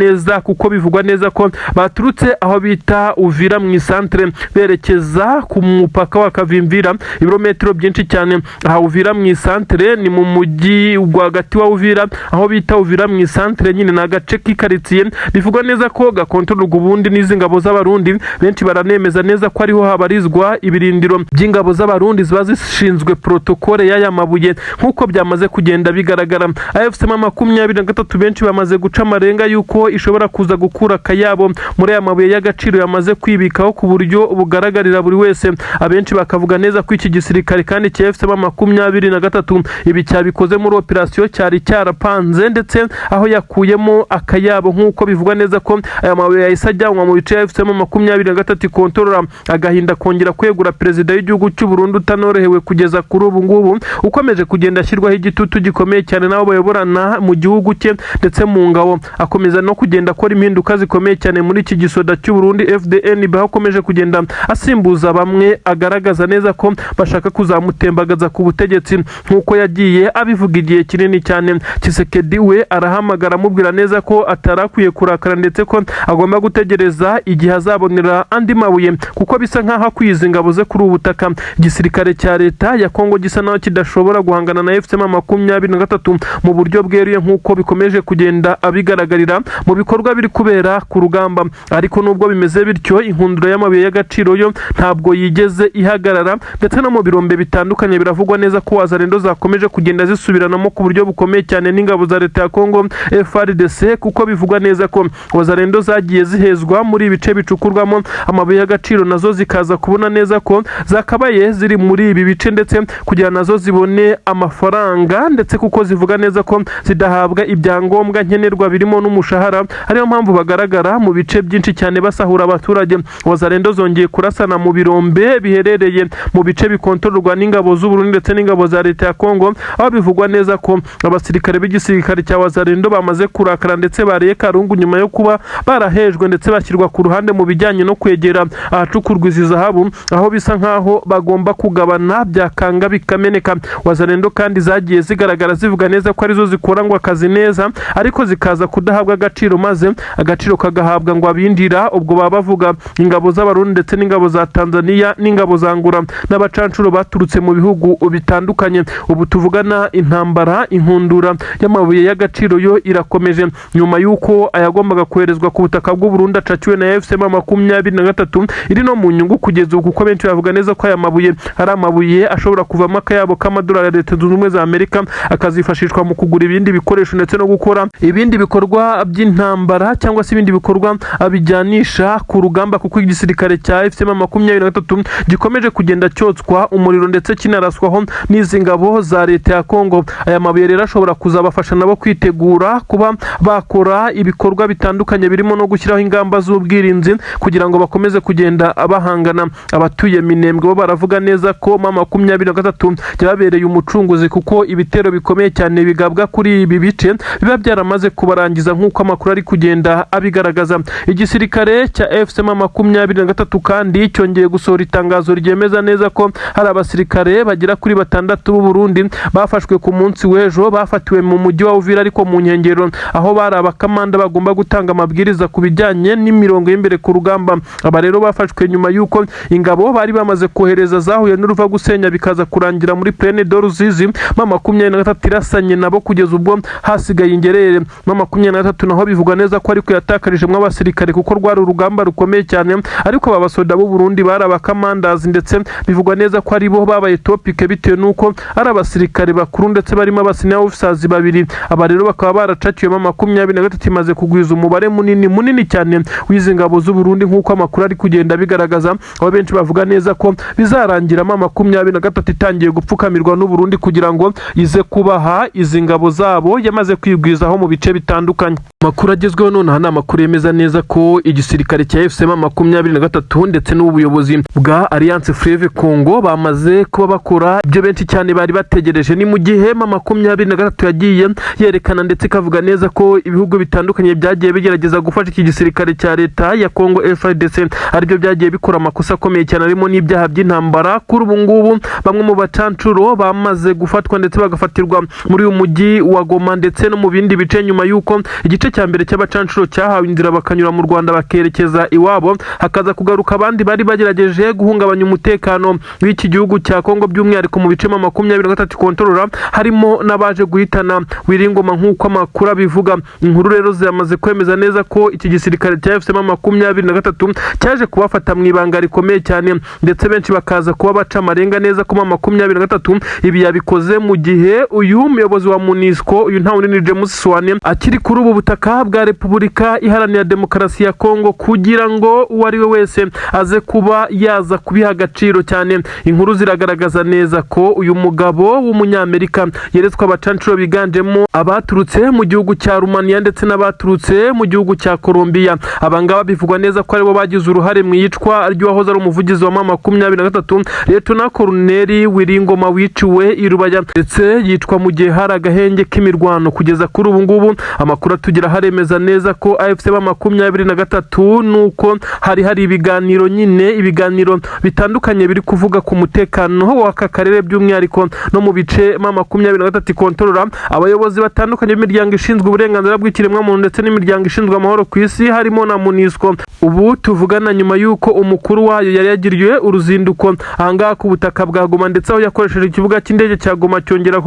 kuko bivugwa neza ko baturutse aho bita Uvira mu isantre berekeza ku mupaka wa Kavimvira ibirometero byinshi cyane. Aha Uvira mu isantre ni mu mujyi rwagati wa Uvira, aho bita Uvira mu isantre nyine na gace k'ikaritsiye. Bivugwa neza ko gakontororwa ubundi n'izi ngabo z'abarundi. Benshi baranemeza neza ko ariho habarizwa ibirindiro by'ingabo z'abarundi ziba zishinzwe protokole y'aya mabuye nk'uko byamaze kugenda bigaragara. AFC 23 benshi bamaze guca amarenga yuko ishobora kuza gukura akayabo muri aya mabuye y'agaciro yamaze kwibikaho ku buryo bugaragarira buri wese. Abenshi bakavuga neza ko iki gisirikare kandi cya AFC 23 ibi cyabikoze muri operasiyo cyari cyarapanze ndetse aho yakuyemo akayabo nk'uko bivugwa neza ko aya mabuye yahise ajyanwa mu bice AFC 23 ikontorora agahinda kongera kwegura perezida w'igihugu cy'u Burundi utanorohewe kugeza kuri ubu ngubu ukomeje kugenda ashyirwaho igitutu gikomeye cyane n'abo bayoborana mu gihugu cye ndetse mu ngabo. Akomeza no kugenda akora impinduka zikomeye cyane muri iki gisoda cy'u Burundi FDN bakomeje kugenda asimbuza bamwe agaragaza neza ko bashaka kuzamutembagaza ku butegetsi nk'uko yagiye abivuga igihe kinini cyane. Tshisekedi we arahamagara amubwira neza ko atarakwiye kurakara ndetse ko agomba gutegereza igihe azabonera andi mabuye kuko bisa nkaho akwiza ingabo ze kuri ubutaka. Igisirikare cya leta ya Kongo gisa naho kidashobora guhangana na AFC 23 mu buryo bweruye nk'uko bikomeje kugenda abigaragarira mu bikorwa biri kubera ku rugamba. Ariko nubwo bimeze bityo inkundura y'amabuye y'agaciro yo ntabwo yigeze ihagarara ndetse no mu birombe bitandukanye biravugwa neza ko wazarendo zakomeje kugenda zisubiranamo ku buryo bukomeye cyane n'ingabo za leta ya Kongo FARDC kuko bivugwa neza ko wazarendo zagiye zihezwa muri ibice bicukurwamo amabuye y'agaciro nazo zikaza kubona neza ko zakabaye ziri muri ibi bice ndetse kugira nazo zibone amafaranga ndetse kuko zivuga neza ko zidahabwa ibyangombwa nkenerwa birimo n'umushahara. Ariyo mpamvu bagaragara mu bice byinshi cyane basahura abaturage. Wazarendo zongeye kurasana mu birombe biherereye mu bice bikontororwa n'ingabo z'u Burundi ndetse n'ingabo za leta ya Kongo, aho bivugwa neza ko abasirikare b'igisirikare cya wazarendo bamaze kurakara ndetse bareye karungu nyuma yo kuba barahejwe ndetse bashyirwa ku ruhande mu bijyanye no kwegera ahacukurwa izi zahabu, aho bisa nkaho bagomba kugabana byakanga bikameneka. Wazarendo kandi zagiye zigaragara zivuga neza ko arizo zikorangwa akazi neza ariko zikaza kudahabwa agaciro maze agaciro kagahabwa ngo abindira. Ubwo baba bavuga ingabo z'abarundi ndetse n'ingabo za Tanzania n'ingabo za Angola n'abacancuro baturutse mu bihugu bitandukanye. Ubu tuvugana intambara inkundura y'amabuye y'agaciro yo irakomeje nyuma yuko ayagombaga koherezwa ku butaka bw'u Burundi acaciwe na AFC 23 iri no mu nyungu kugeza ubu kuko benshi bavuga neza ko aya mabuye ari amabuye ashobora kuvamo akayabo k'amadolari ya Leta Zunze Ubumwe za Amerika akazifashishwa mu kugura ibindi bikoresho ndetse no gukora ibindi bikorwa by'intambara cyangwa se ibindi bikorwa bijyanisha ku rugamba kuko igisirikare cya AFC 23 gikomeje kugenda cyotswa umuriro ndetse kinaraswaho n'izi ngabo za leta ya Kongo. Aya mabuye rero ashobora kuzabafasha nabo kwitegura kuba bakora ibikorwa bitandukanye birimo no gushyiraho ingamba z'ubwirinzi kugira ngo bakomeze kugenda bahangana. Abatuye Minembwe bo baravuga neza ko 23 cyabereye umucunguzi ubushobozi kuko ibitero bikomeye cyane bigabwa kuri ibi bice biba byaramaze kubarangiza nk'uko amakuru ari kugenda abigaragaza. Igisirikare cya FCM23 kandi cyongeye gusohora itangazo ryemeza neza ko hari abasirikare bagera kuri 6 b'u Burundi bafashwe ku munsi w'ejo, bafatiwe mu mujyi wa Uvira ariko mu nkengero, aho bari abakamanda bagomba gutanga amabwiriza ku bijyanye n'imirongo y'imbere ku rugamba. Aba rero bafashwe nyuma y'uko ingabo bari bamaze kohereza zahuye n'uruva gusenya bikaza kurangira muri Plaine de Ruzizi. 23 irasanye nabo kugeza ubwo hasigaye ingerere. 23 naho bivugwa neza ko ariko yatakarijemo abasirikare kuko rwari urugamba rukomeye cyane, ariko aba basoda b'u Burundi bari abakamandazi ndetse bivugwa neza ko ari bo babaye topic bitewe nuko ari abasirikare bakuru ndetse barimo abasenior officers babiri. Aba rero bakaba baracakiwe 23 imaze kugwiza umubare munini cyane w'izi ngabo z'u Burundi nk'uko amakuru ari kugenda bigaragaza, aho benshi bavuga neza ko bizarangira 23 itangiye gupfukamirwa n'u Burundi kugira ngo ize kubaha izi ngabo zabo yamaze kwigwizaho mu bice bitandukanye. Amakuru agezweho none hano amakuru yemeza neza ko igisirikare cya FCM23 ndetse n'ubuyobozi bwa Alliance Fleuve Congo bamaze kuba bakora ibyo benshi cyane bari bategereje. Ni mu gihe 23 yagiye yerekana ndetse kavuga neza ko ibihugu bitandukanye byagiye bigerageza gufasha iki gisirikare cya leta ya Congo FARDC aribyo byagiye bikora amakosa akomeye cyane arimo n'ibyaha by'intambara. Kuri ubu ngubu bamwe mu bacancuro bamaze gufatwa ndetse bagafatirwa muri uyu mujyi wa Goma ndetse no mu bindi bice, nyuma y'uko igice cya mbere cy'abacancuro cyahawe inzira bakanyura mu Rwanda bakerekeza iwabo, hakaza kugaruka abandi bari bagerageje guhungabanya umutekano w'iki gihugu cya Congo by'umwihariko mu bice 23 kontrolora, harimo n'abaje guhitana Wiringoma nk'uko amakuru abivuga. Inkuru rero zamaze kwemeza neza ko iki gisirikare cya FCM23 cyaje kubafata mu ibanga rikomeye cyane ndetse benshi bakaza kuba baca amarenga neza ko 23 ibi yabikoze mu gihe uyu muyobozi wa MONUSCO uyu nta wundi ni James Swane akiri kuri ubu butaka bwa Repubulika Iharanira Demokarasi ya Congo kugira ngo uwo ari we wese aze kuba yaza kubiha agaciro cyane. Inkuru ziragaragaza neza ko uyu mugabo w'umunyamerika yeretswe abacancuro biganjemo abaturutse mu gihugu cya Rumania ndetse n'abaturutse mu gihugu cya Colombia. Abangaba bivugwa neza ko aribo bagize uruhare mu yicwa ry'uwahoze ari umuvugizi wa 23 Lieutenant Colonel Wiringoma wiciwe i Rubaya ndetse yicwa mu gihe hari agahenge k'imirwano. Kugeza kuri ubu ngubu amakuru atugira haremeza neza ko AFC23 nuko hari ibiganiro bitandukanye biri kuvuga ku mutekano w'aka karere by'umwihariko no mu bice 23 kontrolora. Abayobozi batandukanye b'imiryango ishinzwe uburenganzira bw'ikiremwamuntu ndetse n'imiryango ishinzwe amahoro ku isi harimo na MONUSCO ubu tuvugana nyuma y'uko umukuru wayo yari yagiriye uruzinduko ahangaha ku butaka bwa Goma ndetse aho yakoresheje ikibuga cy'indege cya Goma cyongera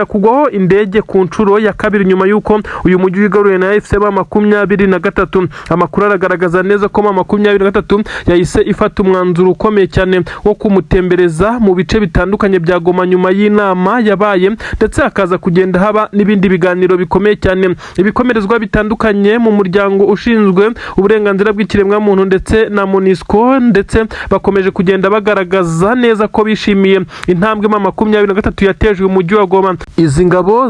kugwaho indege ku nshuro ya kabiri nyuma y'uko uyu mujyi wigaruye na FCM23. Amakuru aragaragaza neza ko 23 yahise ifata umwanzuro ukomeye cyane wo kumutembereza mu bice bitandukanye bya Goma nyuma y'inama yabaye ndetse akaza kugenda haba n'ibindi biganiro bikomeye cyane ibikomerezwa bitandukanye mu muryango ushinzwe uburenganzira bw'ikiremwamuntu ndetse na MONUSCO ndetse bakomeje kugenda bagaragaza neza ko bishimiye intambwe 23 yateje umujyi wa Goma. Izi ngabo